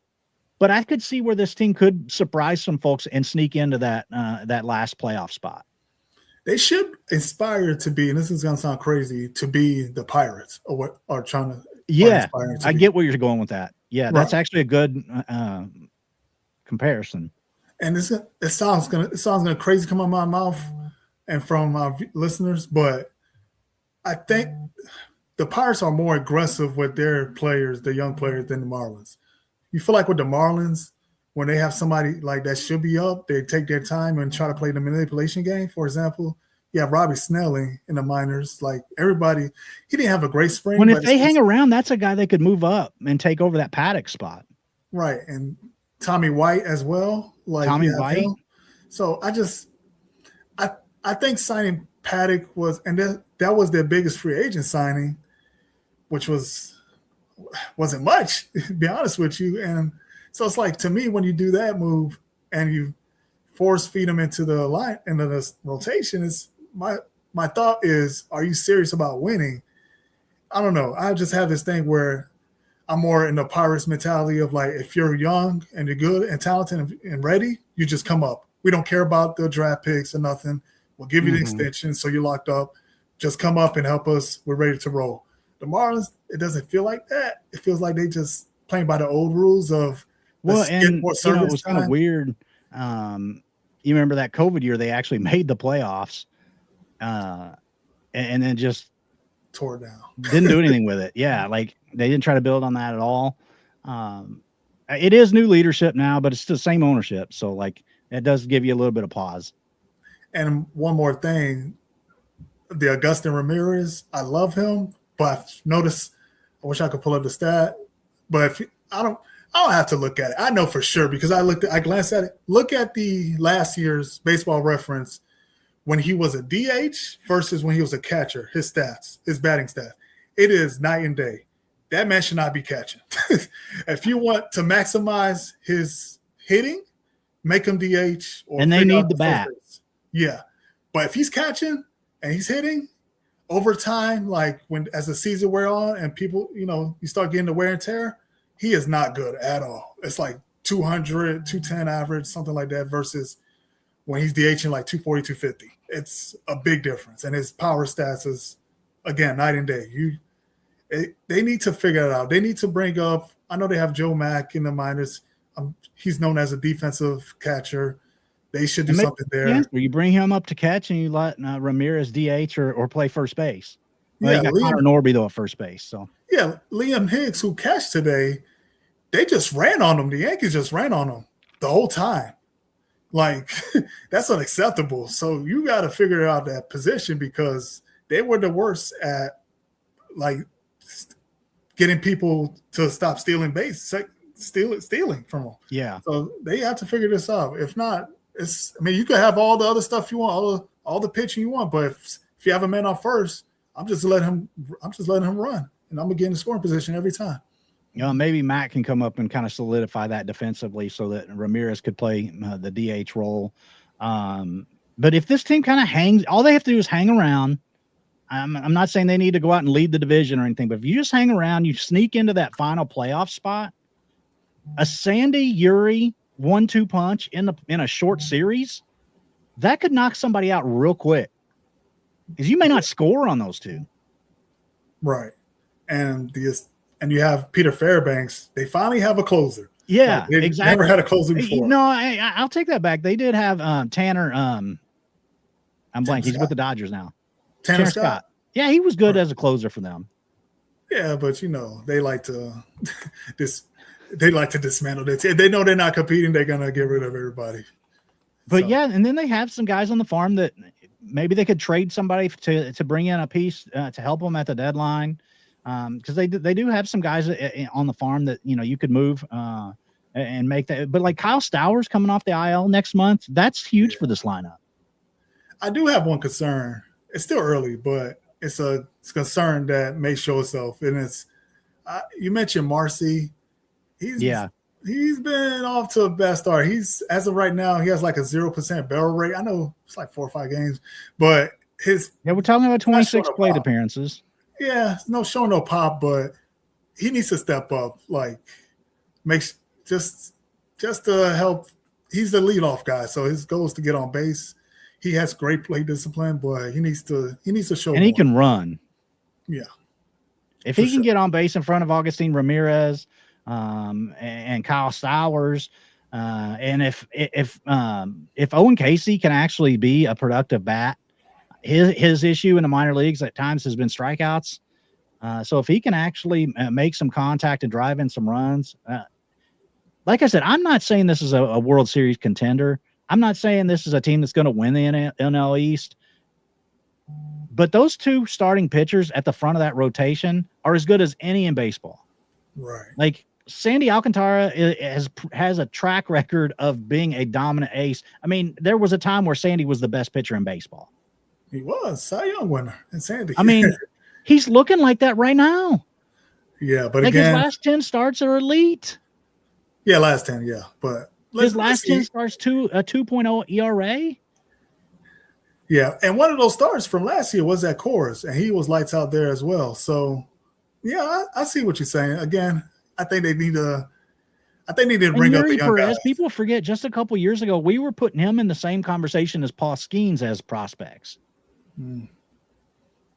but I could see where this team could surprise some folks and sneak into that last playoff spot. They should aspire to be, and this is going to sound crazy, to be the Pirates or what are trying to. Yeah, I get where you're going with that. Yeah, that's right. Actually a good comparison. And it sounds gonna crazy come out of my mouth and from our listeners, but I think the Pirates are more aggressive with their players, the young players, than the Marlins. You feel like with the Marlins, when they have somebody like that should be up, they take their time and try to play the manipulation game. For example, you have Robbie Snelling in the minors. Like everybody, he didn't have a great spring. When if they hang around, that's a guy they could move up and take over that Paddock spot. Right. And Tommy White as well. Like Tommy White. Him. So I think signing Paddock was, and that was their biggest free agent signing, which wasn't much, to be honest with you. And so it's like, to me, when you do that move and you force feed them into the line, into the rotation, is my thought is, are you serious about winning? I don't know. I just have this thing where I'm more in the Pirates mentality of like, if you're young and you're good and talented and ready, you just come up. We don't care about the draft picks or nothing. We'll give you the extension, so you're locked up. Just come up and help us. We're ready to roll. The Marlins, it doesn't feel like that. It feels like they just playing by the old rules of it was kind of weird. You remember that COVID year, they actually made the playoffs and then just tore it down. Didn't do anything with it. Yeah, like they didn't try to build on that at all. It is new leadership now, but it's the same ownership. So, like, it does give you a little bit of pause. And one more thing, the Agustin Ramirez, I love him, but notice, I wish I could pull up the stat, but I don't have to look at it. I know for sure because I glanced at it. Look at the last year's Baseball Reference when he was a DH versus when he was a catcher, his stats, his batting stats. It is night and day. That man should not be catching. If you want to maximize his hitting, make him DH. And they need the bat. Yeah. But if he's catching and he's hitting over time, like as the season wear on and people, you start getting the wear and tear, he is not good at all. It's like 200, 210 average, something like that, versus when he's DHing like 240, 250. It's a big difference. And his power stats is, again, night and day. They need to figure it out. They need to bring up, I know they have Joe Mack in the minors. He's known as a defensive catcher. They should do something there. You bring him up to catch and you let Ramirez DH or play first base. Well, yeah, you got Connor Norby though at first base. So yeah, Liam Hicks, who catched today, they just ran on him. The Yankees just ran on him the whole time. Like, that's unacceptable. So you got to figure out that position because they were the worst at like getting people to stop stealing base, stealing from them. Yeah. So they have to figure this out. If not, you could have all the other stuff you want, all the pitching you want, but if you have a man on first, I'm just letting him run, and I'm gonna get in the scoring position every time. Maybe Matt can come up and kind of solidify that defensively so that Ramirez could play the DH role. But if this team kind of hangs, all they have to do is hang around. I'm not saying they need to go out and lead the division or anything, but if you just hang around, you sneak into that final playoff spot, a Sandy Eury 1-2 punch in a short series, that could knock somebody out real quick because you may not score on those two. Right. And you have Peter Fairbanks. They finally have a closer. Yeah, exactly. Never had a closer before. No, I'll take that back. They did have Tanner. I'm blank. He's with the Dodgers now. Tanner Scott. Yeah, he was good as a closer for them. Yeah, but they like to dismantle it. If they know they're not competing, they're gonna get rid of everybody. But yeah, and then they have some guys on the farm that maybe they could trade somebody to bring in a piece to help them at the deadline. Because they do have some guys on the farm that you could move and make that. But like Kyle Stowers coming off the IL next month, that's huge for this lineup. I do have one concern. It's still early, but it's a concern that may show itself. And it's you mentioned Marcy. He's been off to a bad start. He's, as of right now, he has like a 0% barrel rate. I know it's like 4 or 5 games, but we're talking about 26 plate appearances. Yeah, showing no pop, but he needs to step up. Like, just to help. He's the leadoff guy, so his goal is to get on base. He has great plate discipline, but he needs to show. And he can run. Yeah, if he can get on base in front of Agustin Ramirez and Kyle Stowers, and if Owen Casey can actually be a productive bat. His issue in the minor leagues at times has been strikeouts. So if he can actually make some contact and drive in some runs, like I said, I'm not saying this is a World Series contender. I'm not saying this is a team that's going to win the NL East. But those two starting pitchers at the front of that rotation are as good as any in baseball. Right. Like Sandy Alcantara has a track record of being a dominant ace. I mean, there was a time where Sandy was the best pitcher in baseball. He was Cy Young winner in Sandy. I mean, he's looking like that right now. Yeah, but like again, his last 10 starts are elite. Yeah, last 10, yeah. But his last 10 starts a 2.0 ERA. Yeah, and one of those starts from last year was at Coors, and he was lights out there as well. So, yeah, I see what you're saying. Again, I think they need to bring up the young Perez, guys. people forget just a couple years ago, we were putting him in the same conversation as Paul Skeens as prospects. Yeah.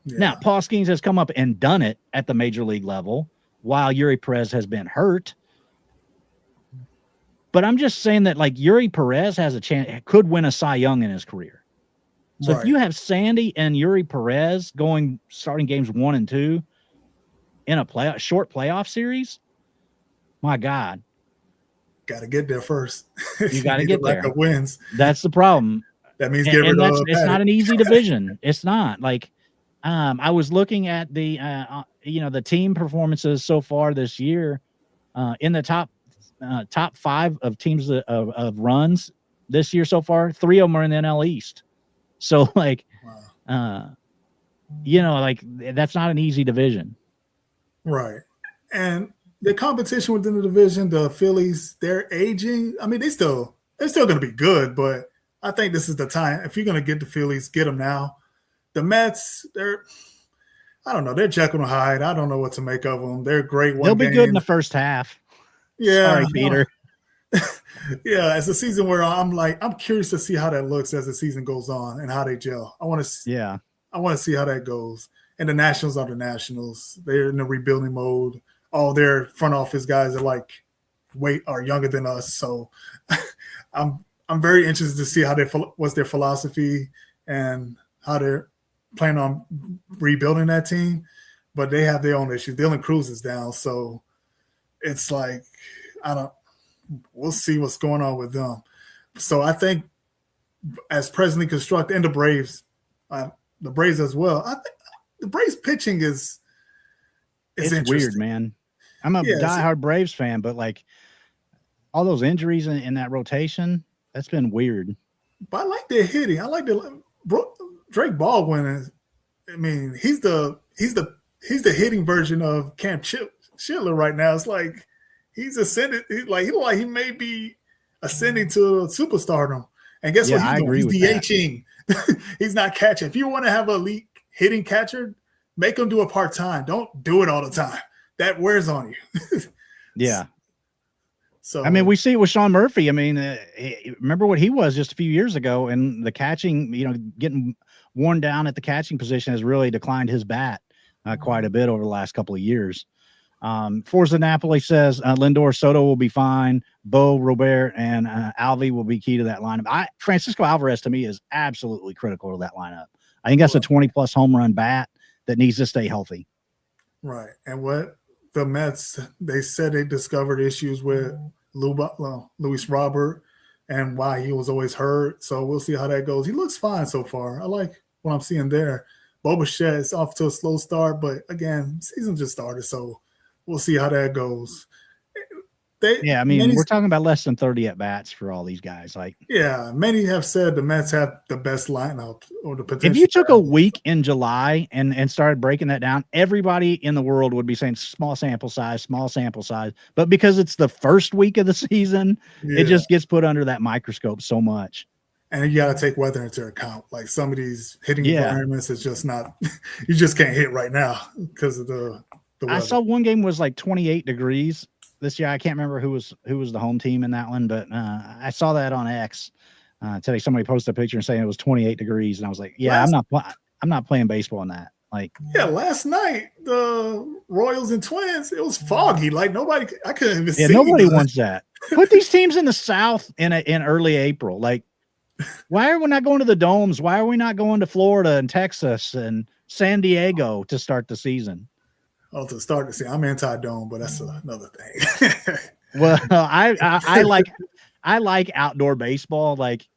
Now, Paul Skeens has come up and done it at the major league level while Eury Perez has been hurt. But I'm just saying that, like, Eury Perez has a chance, could win a Cy Young in his career. So if you have Sandy and Eury Perez starting games 1 and 2 in a short playoff series, my God. Got to get there first. You got to get there. Like wins. That's the problem. That means get rid of it's not an easy division. It's not. Like, I was looking at the team performances so far this year in the top 5 of teams of runs this year so far. 3 of them are in the NL East. So, like, like that's not an easy division. Right. And the competition within the division, the Phillies, they're aging. I mean, they're still going to be good, but I think this is the time. If you're going to get the Phillies, get them now. The Mets, I don't know. They're Jekyll and Hyde. I don't know what to make of them. They're great. They'll be good in the first half. Yeah. Sorry, Peter. Yeah, as a season where I'm curious to see how that looks as the season goes on and how they gel. I want to see how that goes. And the Nationals are the Nationals. They're in the rebuilding mode. All their front office guys are younger than us. So I'm very interested to see what's their philosophy and how they're planning on rebuilding that team. But they have their own issues. Dylan Cruz is down, so it's like we'll see what's going on with them. So I think as presently constructed, and the Braves as well, I think the Braves pitching it's weird, man. I'm a diehard Braves fan, but like all those injuries in that rotation, that's been weird. But I like their hitting. I like Drake Baldwin. I mean, he's the hitting version of Cam Schiller right now. It's like he's ascended. He may be ascending to superstardom. And guess what? He's DHing. He's not catching. If you want to have an elite hitting catcher, make him do it part-time. Don't do it all the time. That wears on you. Yeah. So I mean, we see it with Sean Murphy. I mean, remember what he was just a few years ago, and the catching, getting worn down at the catching position has really declined his bat quite a bit over the last couple of years. Forza Napoli says Lindor, Soto will be fine. Bo, Robert, and Alvey will be key to that lineup. Francisco Alvarez, to me, is absolutely critical to that lineup. I think that's a 20-plus home run bat that needs to stay healthy. Right. And what the Mets, they said they discovered issues with Luis Robert and why he was always hurt. So we'll see how that goes. He looks fine so far. I like what I'm seeing there. Bo Bichette is off to a slow start, but again, season just started, so we'll see how that goes. We're talking about less than 30 at bats for all these guys. Many have said the Mets have the best lineup or the potential. If you took a week in July and started breaking that down, everybody in the world would be saying small sample size. But because it's the first week of the season, it just gets put under that microscope so much. And you got to take weather into account. Like some of these hitting environments, it's just not. You just can't hit right now because of the weather. I saw one game was like 28 degrees. This year, I can't remember who was the home team in that one, but I saw that on X today. Somebody posted a picture and saying it was 28 degrees, and I was like, I'm not playing baseball in that. Last night the Royals and Twins, it was foggy. Like I couldn't even see. Nobody wants that. Put these teams in the South in early April. Like, why are we not going to the domes? Why are we not going to Florida and Texas and San Diego to start the season? Oh, to start the season, I'm anti-dome, but that's another thing. Well, I like outdoor baseball. Like,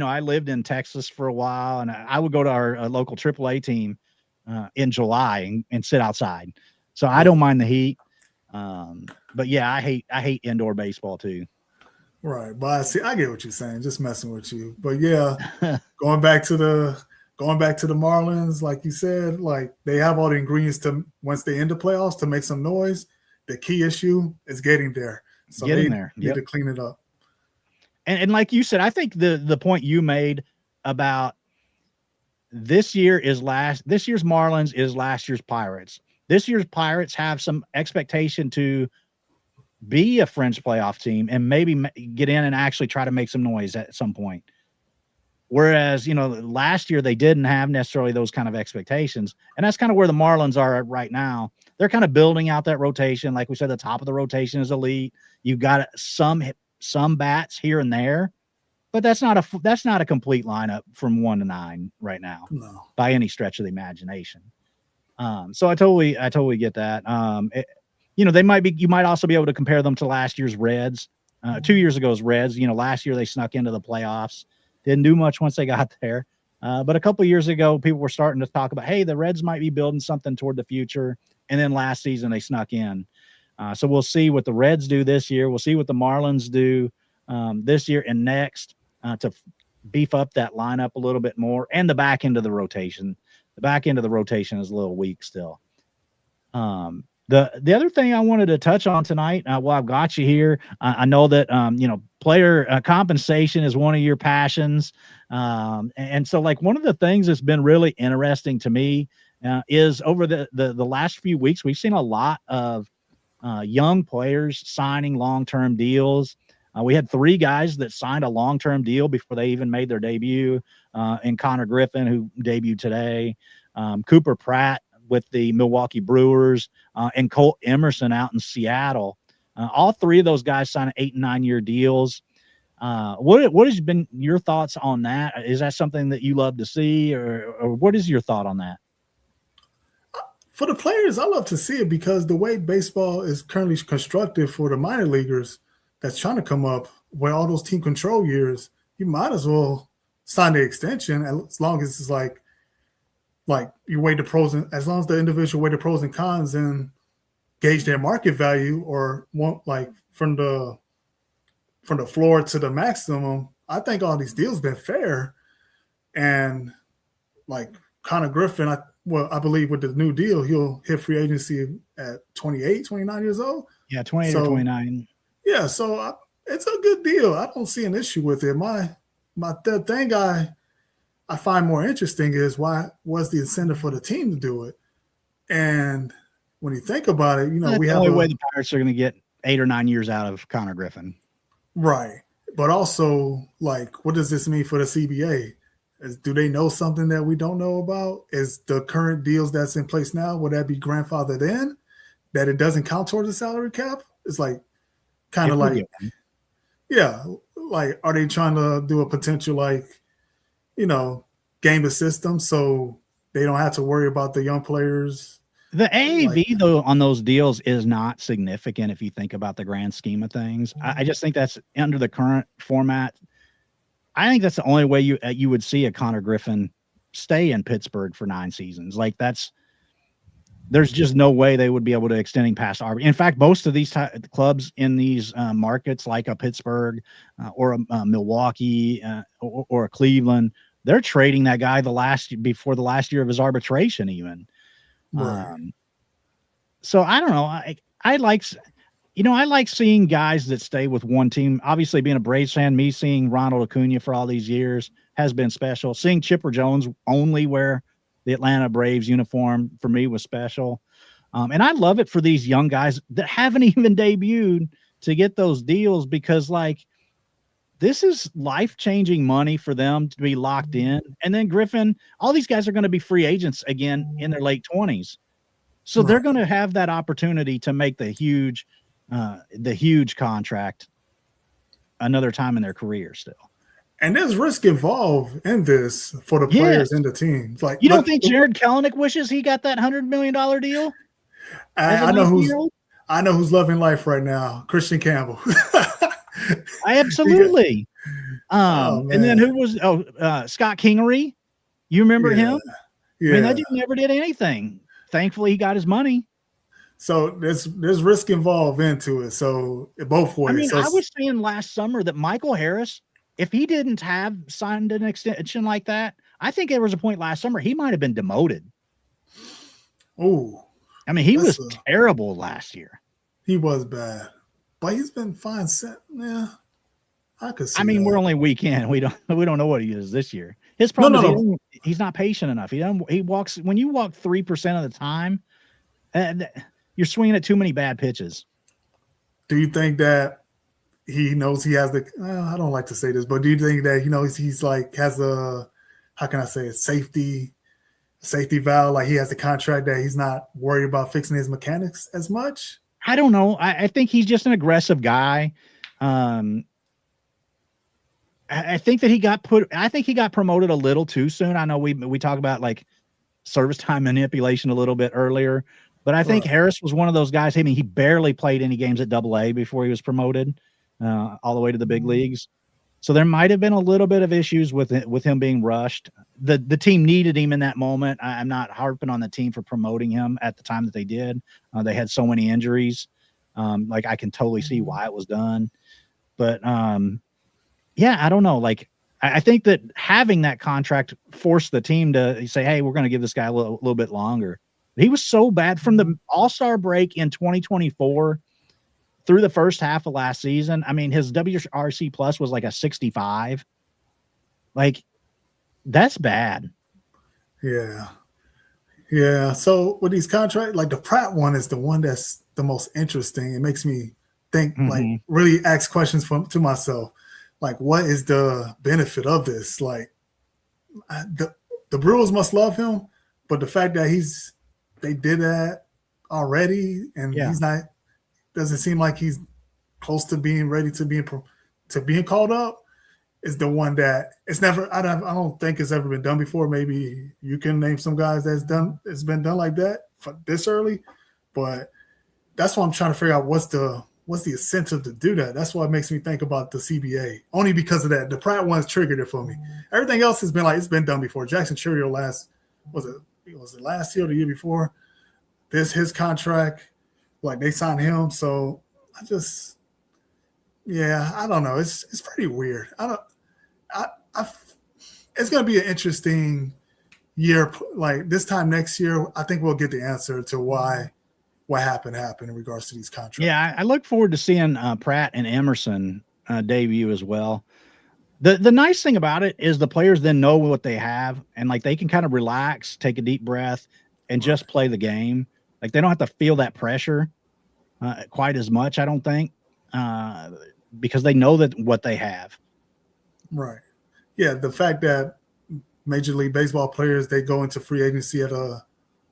I lived in Texas for a while, and I would go to our local AAA team in July and sit outside. So I don't mind the heat. But yeah, I hate indoor baseball too. Right, but I get what you're saying. Just messing with you. But yeah, going back to the Marlins, like you said, like they have all the ingredients to once they end the playoffs to make some noise. The key issue is getting there. So they need to clean it up. And like you said, I think the point you made about this year's Marlins is last year's Pirates. This year's Pirates have some expectation to be a fringe playoff team and maybe get in and actually try to make some noise at some point. Whereas, last year they didn't have necessarily those kind of expectations. And that's kind of where the Marlins are right now. They're kind of building out that rotation. Like we said, the top of the rotation is elite. You've got some bats here and there, but that's not a complete lineup from 1 to 9 right now, no, by any stretch of the imagination. So I totally get that. You might also be able to compare them to last year's Reds, 2 years ago's Reds. Last year they snuck into the playoffs, didn't do much once they got there. But a couple of years ago, people were starting to talk about, hey, the Reds might be building something toward the future. And then last season they snuck in. So we'll see what the Reds do this year. We'll see what the Marlins do this year and next to beef up that lineup a little bit more, and the back end of the rotation. The back end of the rotation is a little weak still. The other thing I wanted to touch on tonight, while I've got you here, I know that player compensation is one of your passions, and so like one of the things that's been really interesting to me is over the last few weeks we've seen a lot of young players signing long-term deals. We had 3 guys that signed a long-term deal before they even made their debut, and Connor Griffin, who debuted today, Cooper Pratt with the Milwaukee Brewers, and Colt Emerson out in Seattle. All 3 of those guys signed 8 and 9 year deals. What has been your thoughts on that? Is that something that you love to see, or what is your thought on that? For the players, I love to see it because the way baseball is currently constructed for the minor leaguers that's trying to come up with all those team control years, you might as well sign the extension as long as it's like you weigh the pros and as long as the individual weigh the pros and cons and gauge their market value or want like from the floor to the maximum. I think all these deals been fair, and like Connor Griffin, I believe with the new deal, he'll hit free agency at 28, 29 years old. Yeah, 28 or 29. Yeah, so it's a good deal. I don't see an issue with it. The thing I find more interesting is why was the incentive for the team to do it? And when you think about it, we have the only way the Pirates are going to get 8 or 9 years out of Connor Griffin. Right. But also, like, what does this mean for the CBA? Do they know something that we don't know about? Is the current deals that's in place now, would that be grandfathered in? That it doesn't count towards the salary cap? It's like kind of like, yeah, like, are they trying to do a potential game the system so they don't have to worry about the young players? The AAV, though, on those deals is not significant if you think about the grand scheme of things. I just think that's under the current format. I think that's the only way you would see a Connor Griffin stay in Pittsburgh for 9 seasons. Like there's just no way they would be able to extending past Arbor. In fact, most of these clubs in these markets, like a Pittsburgh or a Milwaukee or a Cleveland, they're trading that guy before the last year of his arbitration even. Right. So I don't know. I like seeing guys that stay with one team. Obviously, being a Braves fan, me seeing Ronald Acuna for all these years has been special. Seeing Chipper Jones only wear the Atlanta Braves uniform for me was special. And I love it for these young guys that haven't even debuted to get those deals, because this is life-changing money for them to be locked in. And then Griffin, all these guys are going to be free agents again in their late 20s. So they're going to have that opportunity to make the huge contract another time in their career still. And there's risk involved in this for the players and the teams. Like, you don't think Jared Kelenic wishes he got that $100 million deal? as a I know 19-year-old? I know who's loving life right now. Christian Campbell. Absolutely. Oh And then man. who was Scott Kingery? You remember Yeah. him? I mean, that Yeah. dude never did anything. Thankfully, he got his money. So there's risk involved into it. So both I ways. mean, So I was saying last summer that Michael Harris, if he didn't have signed an extension like that, I think there was a point last summer he might have been demoted. oh, I mean, he was terrible last year. he was bad, but he's been fine. Yeah, I could see. I mean, that. we're only week in. We don't know what he is this year. His problem is he's not patient enough. He walks when you walk 3% of the time, you're swinging at too many bad pitches. Do you think that he knows he has the? I don't like to say this, but do you think that he knows he's like has a, how can I say it, safety valve? Like he has a contract that he's not worried about fixing his mechanics as much. I don't know. I think he's just an aggressive guy. I think that he got promoted a little too soon. I know we talk about like service time manipulation a little bit earlier, but I think Harris was one of those guys. I mean, he barely played any games at AA before he was promoted all the way to the big leagues. So there might have been a little bit of issues with him being rushed. The team needed him in that moment. I'm not harping on the team for promoting him at the time that they did. They had so many injuries. Like I can totally see why it was done, but yeah, I don't know. Like, I think that having that contract forced the team to say, hey, we're going to give this guy a little bit longer. He was so bad from the All-Star break in 2024 through the first half of last season. I mean, his WRC plus was like a 65. Like, that's bad. Yeah. Yeah. So with these contracts, like the Pratt one is the one that's the most interesting. It makes me think, like really ask questions to myself. Like, what is the benefit of this? Like, the Brewers must love him, but the fact that they did that already, and he's not, doesn't seem like he's close to being ready to being called up, is the one that it's never. I don't think it's ever been done before. Maybe you can name some guys it's been done like that for this early, but that's what I'm trying to figure out. What's the incentive to do that? That's what makes me think about the CBA. Only because of that. The Pratt one's triggered it for me. Everything else has been like, it's been done before. Jackson Chourio was it last year or the year before? His contract, like they signed him. So I don't know. It's pretty weird. It's going to be an interesting year. Like this time next year, I think we'll get the answer to why what happened in regards to these contracts. Yeah, I look forward to seeing Pratt and Emerson debut as well. The nice thing about it is the players then know what they have, and like they can kind of relax, take a deep breath, and just play the game. Like they don't have to feel that pressure quite as much, I don't think, because they know that what they have. Right. Yeah, the fact that Major League Baseball players, they go into free agency at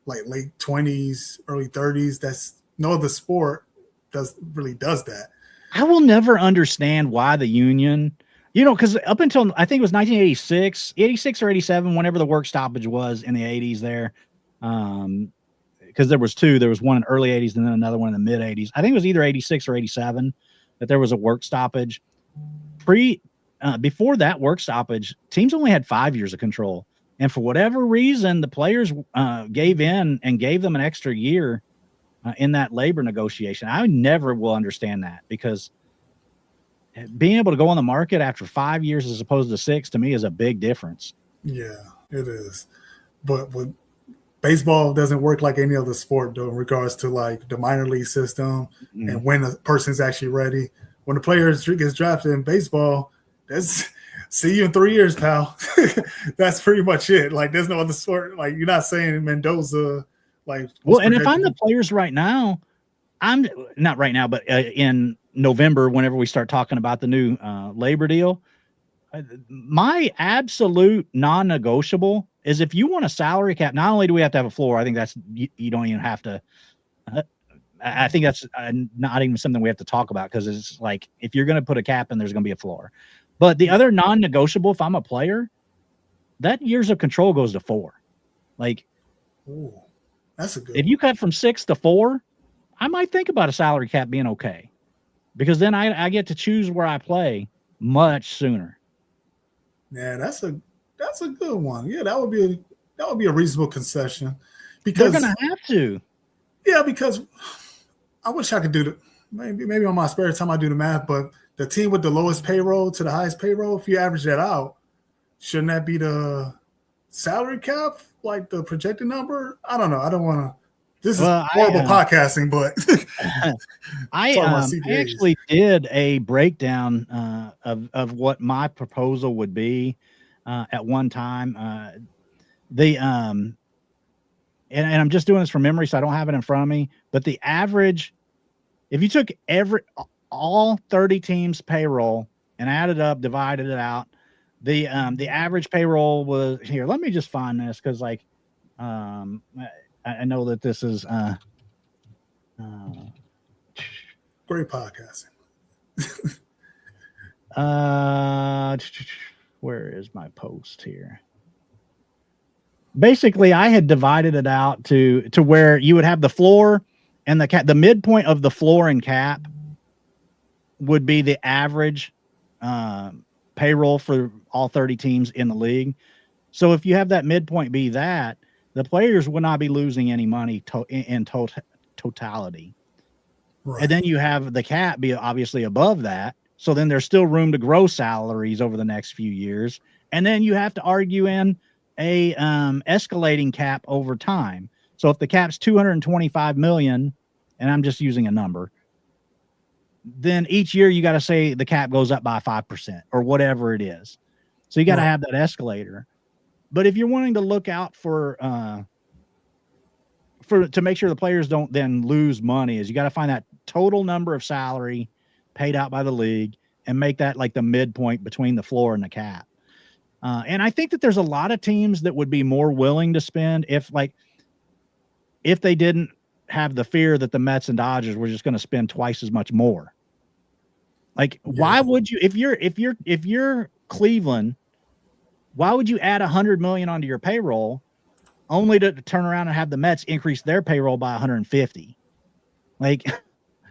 like late 20s, early 30s. That's no other sport does that. I will never understand why the union, because up until I think it was 1986, 86 or 87, whenever the work stoppage was in the 80s there, because there was two. There was one in early 80s and then another one in the mid 80s. I think it was either 86 or 87 that there was a work stoppage. Before that work stoppage, teams only had 5 years of control. And for whatever reason, the players gave in and gave them an extra year in that labor negotiation. I never will understand that, because being able to go on the market after 5 years as opposed to 6 to me is a big difference. Yeah, it is. But with baseball doesn't work like any other sport, though, in regards to like the minor league system and when a person's actually ready. When the player gets drafted in baseball, that's see you in 3 years, pal. That's pretty much it. Like, there's no other sport. Like, you're not saying Mendoza. Like, well, and if I'm the players right now, I'm not right now, but in November, whenever we start talking about the new labor deal, my absolute non-negotiable is if you want a salary cap. Not only do we have to have a floor, I think that's you don't even have to. I think that's not even something we have to talk about, because it's like if you're going to put a cap in, there's going to be a floor. But the other non-negotiable, if I'm a player, that years of control goes to 4. Like, ooh. That's a good If one. you cut from 6 to 4, I might think about a salary cap being okay, because then I get to choose where I play much sooner. Yeah, that's a good one. Yeah, that would be a reasonable concession. They're Because gonna have to. because I wish I could do maybe on my spare time I do the math, but the team with the lowest payroll to the highest payroll, if you average that out, shouldn't that be the salary cap, like the projected number? I don't know. I don't want to. This is Well, horrible podcasting, but talking about I CPAs. actually did a breakdown of what my proposal would be at one time. And I'm just doing this from memory, so I don't have it in front of me. But the average, if you took all 30 teams' payroll and added up, divided it out, the average payroll was here. Let me just find this, because I know that this is Great podcasting. where is my post here? Basically, I had divided it out to where you would have the floor and the cap. The midpoint of the floor and cap would be the average payroll for all 30 teams in the league. So if you have that midpoint be that, the players would not be losing any money in totality. Right. And then you have the cap be obviously above that. So then there's still room to grow salaries over the next few years. And then you have to argue in a escalating cap over time. So if the cap's 225 million, and I'm just using a number, then each year you got to say the cap goes up by 5% or whatever it is. So you got to have that escalator. But if you're wanting to look out for to make sure the players don't then lose money, is you got to find that total number of salary paid out by the league and make that like the midpoint between the floor and the cap. And I think that there's a lot of teams that would be more willing to spend if they didn't have the fear that the Mets and Dodgers were just going to spend twice as much more. Like, why would you, if you're Cleveland, why would you add $100 million onto your payroll only to turn around and have the Mets increase their payroll by 150? Like,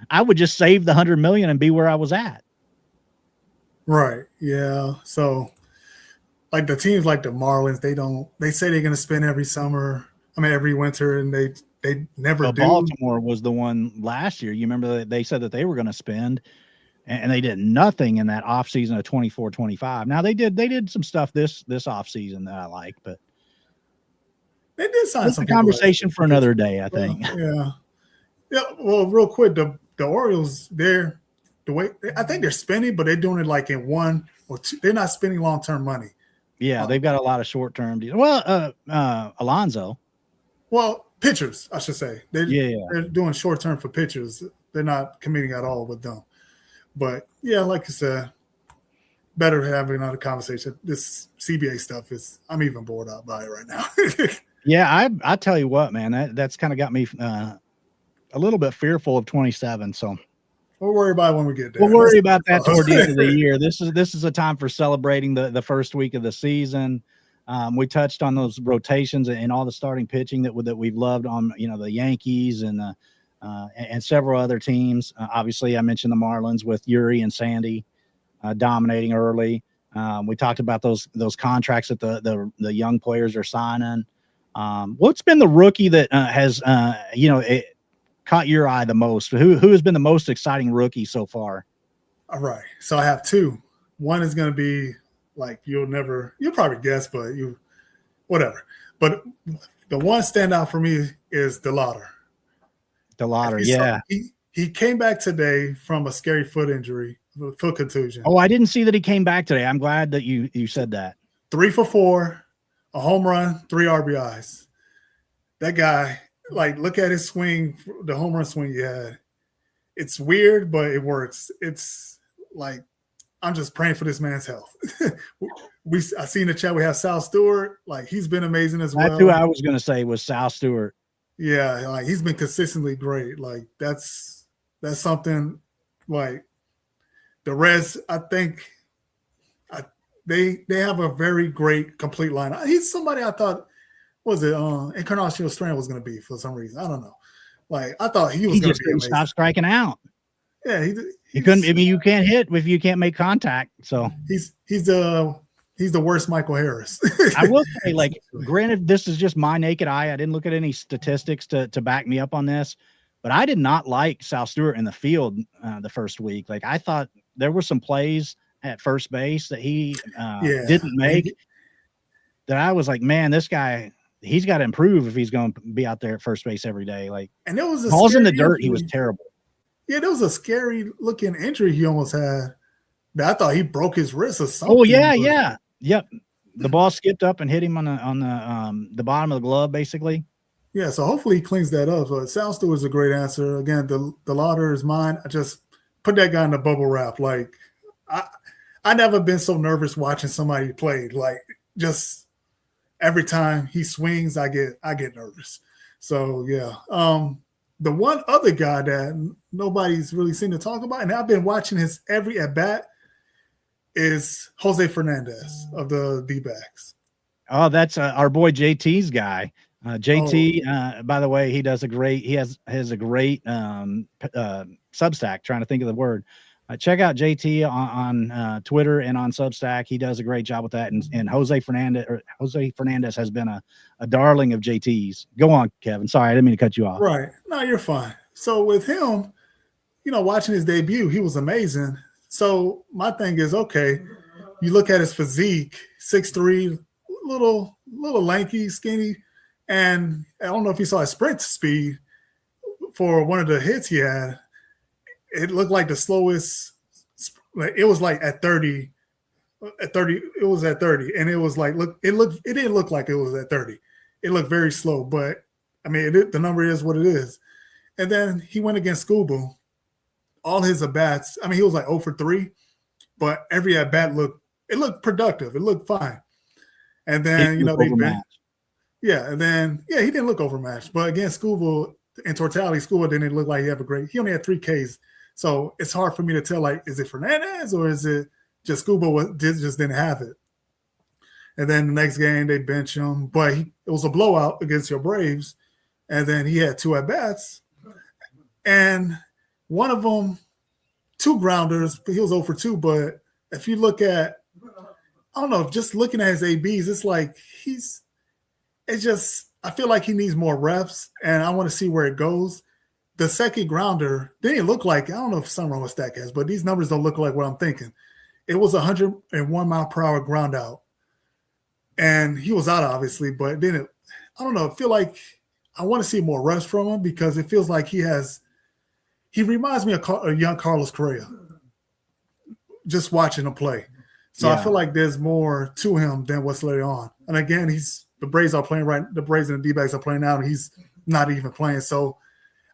I would just save the $100 million and be where I was at. Right. Yeah. So, like the teams like the Marlins, they say they're going to spend every winter, and they never do. Baltimore was the one last year. You remember they said that they were going to spend, and they did nothing in that offseason of 24-25. Now they did some stuff this offseason that I like, but they did sign some conversation for another day, I think. Yeah. Well, real quick, the Orioles, I think they're spending, but they're doing it like in one or two. They're not spending long-term money. Yeah, they've got a lot of short-term deals. Well, Alonso. Well, pitchers, I should say. They're doing short-term for pitchers. They're not committing at all with them. But yeah, like you said, better having another conversation. This CBA stuff I'm even bored out by it right now. Yeah, I tell you what, man, that's kind of got me a little bit fearful of 27. So we'll worry about it when we get there. We'll worry about that toward the end of the year. This is a time for celebrating the first week of the season. We touched on those rotations and all the starting pitching that we've loved on, the Yankees and several other teams. Obviously, I mentioned the Marlins with Eury and Sandy dominating early. We talked about those contracts that the young players are signing. What's been the rookie that has caught your eye the most? Who has been the most exciting rookie so far? All right. So I have two. One is going to be like you'll probably guess, but whatever. But the one standout for me is DeLauder. Yeah. He came back today from a scary foot injury, foot contusion. Oh, I didn't see that he came back today. I'm glad that you said that. 3 for 4, a home run, 3 RBIs. That guy, like, look at his swing, the home run swing he had. It's weird, but it works. It's like, I'm just praying for this man's health. I see in the chat we have Sal Stewart. Like, he's been amazing as well. That's who I was going to say was Sal Stewart. Yeah, like he's been consistently great. Like that's something. Like the Reds, I think they have a very great complete lineup. He's somebody I thought was it Encarnacion Strand was going to be for some reason. I don't know. Like I thought he was He going just to be couldn't amazing. stop striking out. Yeah, He couldn't. I mean, you can't hit if you can't make contact. So he's the worst Michael Harris. I will say, like, granted, this is just my naked eye. I didn't look at any statistics to back me up on this, but I did not like Sal Stewart in the field the first week. Like, I thought there were some plays at first base that he didn't make. That I was like, man, this guy, he's got to improve if he's going to be out there at first base every day. Like, and there was a balls in the dirt, he was terrible. Yeah, there was a scary looking injury he almost had. I thought he broke his wrist or something. Oh yeah. Yep. The ball skipped up and hit him on the bottom of the glove, basically. Yeah, so hopefully he cleans that up. But Sal Stewart's a great answer. Again, the lauder is mine. I just put that guy in the bubble wrap. Like I never been so nervous watching somebody play. Like just every time he swings, I get nervous. So yeah. The one other guy that nobody's really seen to talk about, and I've been watching his every at bat, is Jose Fernandez of the D-backs. Oh, that's our boy JT's guy. JT, by the way, he has a great Substack. Trying to think of the word. Check out JT on Twitter and on Substack. He does a great job with that. And Jose Fernandez has been a darling of JT's. Go on, Kevin. Sorry, I didn't mean to cut you off. Right. No, you're fine. So with him, watching his debut, he was amazing. So my thing is, okay, you look at his physique, 6'3", little lanky, skinny, and I don't know if you saw his sprint speed for one of the hits he had. It looked like the slowest. It was like at 30. At 30, it was at 30, and it was like it didn't look like it was at 30. It looked very slow, but I mean, the number is what it is. And then he went against Scuba. All his at bats. I mean, he was like 0 for 3, but every at bat looked productive. It looked fine. And then he didn't look overmatched. But against Scuba in totality, Scuba didn't look like he he only had 3 Ks. So it's hard for me to tell, like, is it Fernandez or is it just Scuba just didn't have it? And then the next game they bench him, but it was a blowout against your Braves. And then he had 2 at bats, and one of them 2 grounders. He was 0 for 2. But if you look at, I don't know, just looking at his ABs, it's like I feel like he needs more reps, and I want to see where it goes. The second grounder didn't look like, I don't know if something wrong with StatCast, but these numbers don't look like what I'm thinking. It was 101 mile per hour ground out. And he was out, obviously, but then I don't know, I feel like I want to see more reps from him because it feels like he reminds me of a young Carlos Correa, just watching him play. So I feel like there's more to him than what's later on. And again, the Braves are playing the Braves and the D-backs are playing now, and he's not even playing. So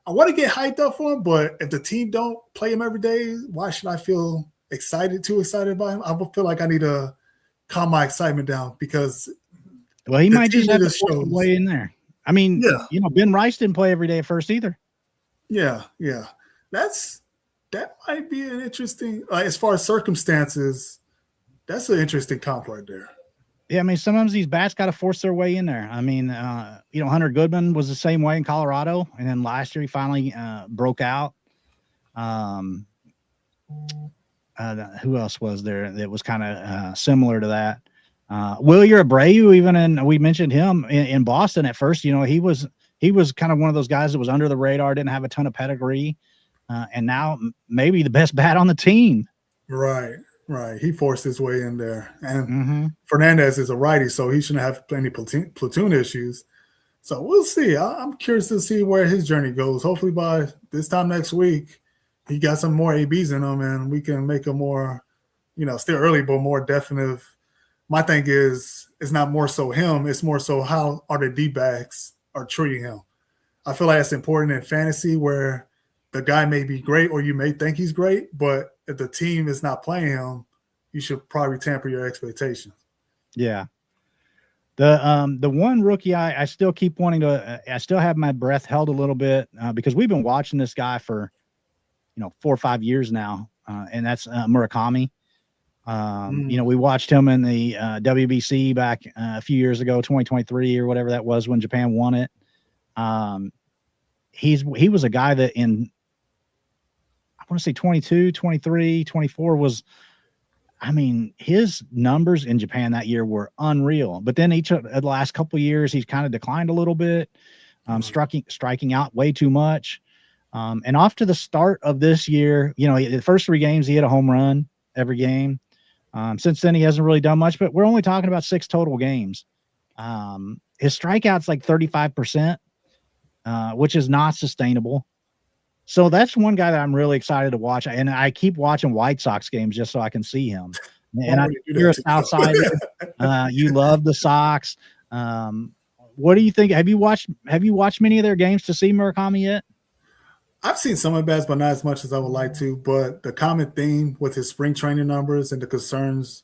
I want to get hyped up for him, but if the team don't play him every day, why should I feel too excited by him? I feel like I need to calm my excitement down because he might just have to force his way in there. I mean, Ben Rice didn't play every day at first either. Yeah. That might be an interesting, as far as circumstances, that's an interesting comp right there. Yeah, I mean, sometimes these bats got to force their way in there. I mean, Hunter Goodman was the same way in Colorado, and then last year he finally broke out. Who else was there that was kind of similar to that? Wilyer Abreu, we mentioned him in Boston at first. He was kind of one of those guys that was under the radar, didn't have a ton of pedigree, and now maybe the best bat on the team. Right. He forced his way in there, and Fernandez is a righty, so he shouldn't have any platoon issues. So we'll see. I'm curious to see where his journey goes. Hopefully by this time next week, he got some more ABs in him, and we can make a more, still early, but more definitive. My thing is, it's not more so him. It's more so how are the D-backs are treating him. I feel like it's important in fantasy where the guy may be great or you may think he's great, but if the team is not playing him, you should probably temper your expectations. Yeah. The one rookie I still keep wanting to I still have my breath held a little bit because we've been watching this guy for 4 or 5 years now, and that's Murakami. We watched him in the WBC back a few years ago, 2023 or whatever that was when Japan won it. He was a guy that in, I want to say 22, 23, 24 was, his numbers in Japan that year were unreal. But then each of the last couple of years, he's kind of declined a little bit, striking out way too much. And off to the start of this year, the first 3 games, he hit a home run every game. Since then, he hasn't really done much, but we're only talking about 6 total games. His strikeout's like 35%, which is not sustainable. So that's one guy that I'm really excited to watch. And I keep watching White Sox games just so I can see him. And you're a Southsider. You love the Sox. What do you think? Have you watched many of their games to see Murakami yet? I've seen some of bats, but not as much as I would like to. But the common theme with his spring training numbers and the concerns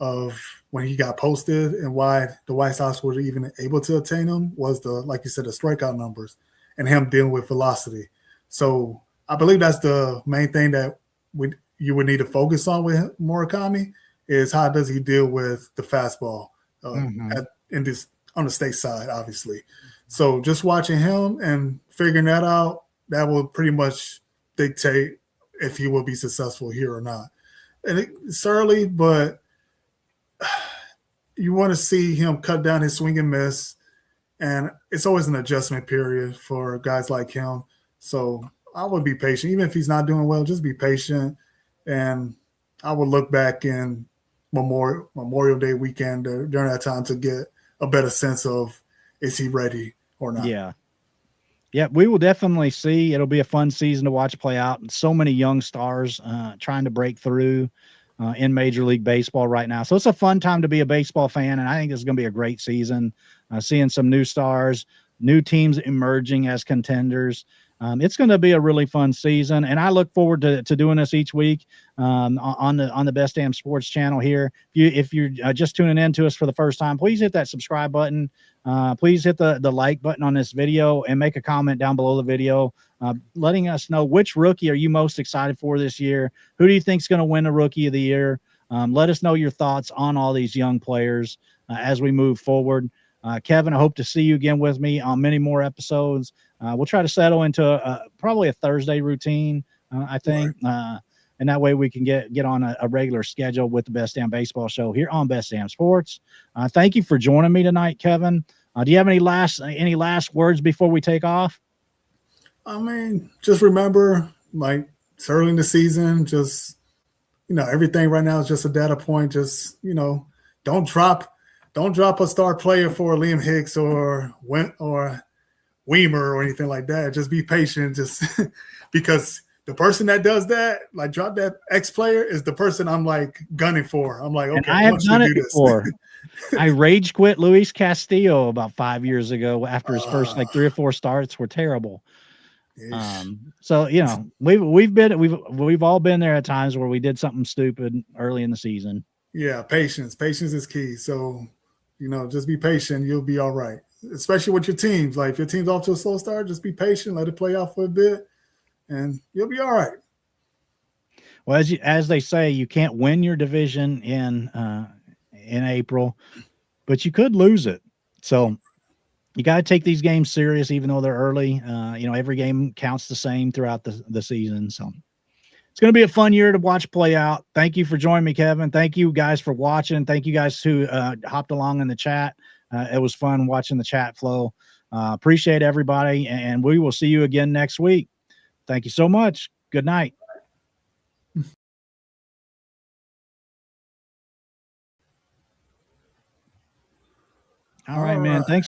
of when he got posted and why the White Sox were even able to attain him was like you said, the strikeout numbers and him dealing with velocity. So I believe that's the main thing that you would need to focus on with Murakami is how does he deal with the fastball on the state side, obviously. So just watching him and figuring that out, that will pretty much dictate if he will be successful here or not. And it's early, but you want to see him cut down his swing and miss. And it's always an adjustment period for guys like him. So I would be patient. Even if he's not doing well, just be patient. And I would look back in Memorial Day weekend during that time to get a better sense of is he ready or not. Yeah, we will definitely see. It'll be a fun season to watch play out. And so many young stars trying to break through in Major League Baseball right now. So it's a fun time to be a baseball fan, and I think this is going to be a great season. Seeing some new stars, new teams emerging as contenders. It's going to be a really fun season, and I look forward to doing this each week on the Best Damn Sports channel here. If you're just tuning in to us for the first time, please hit that subscribe button. Please hit the like button on this video and make a comment down below the video, letting us know which rookie are you most excited for this year. Who do you think is going to win the Rookie of the Year? Let us know your thoughts on all these young players as we move forward. Kevin, I hope to see you again with me on many more episodes. We'll try to settle into probably a Thursday routine, I think. Right. And that way we can get on a regular schedule with the Best Damn Baseball Show here on Best Damn Sports. Thank you for joining me tonight, Kevin. Do you have any last words before we take off? Just remember, it's early in the season. Just, everything right now is just a data point. Just, don't drop a star player for Liam Hicks or Weimer or anything like that. Just be patient. Just because the person that does that, drop that X player, is the person I'm gunning for. I'm okay, and I have done it before. I rage quit Luis Castillo about 5 years ago after his first 3 or 4 starts were terrible. So we've all been there at times where we did something stupid early in the season. Yeah, patience is key. So just be patient. You'll be all right, especially with your teams. If your team's off to a slow start, just be patient, let it play out for a bit, and you'll be all right. Well, as they say, you can't win your division in April, but you could lose it. So you got to take these games serious, even though they're early. Every game counts the same throughout the season. So it's going to be a fun year to watch play out. Thank you for joining me, Kevin. Thank you guys for watching. Thank you guys who hopped along in the chat. It was fun watching the chat flow. Appreciate everybody, and we will see you again next week. Thank you so much. Good night. All right, man. Thanks.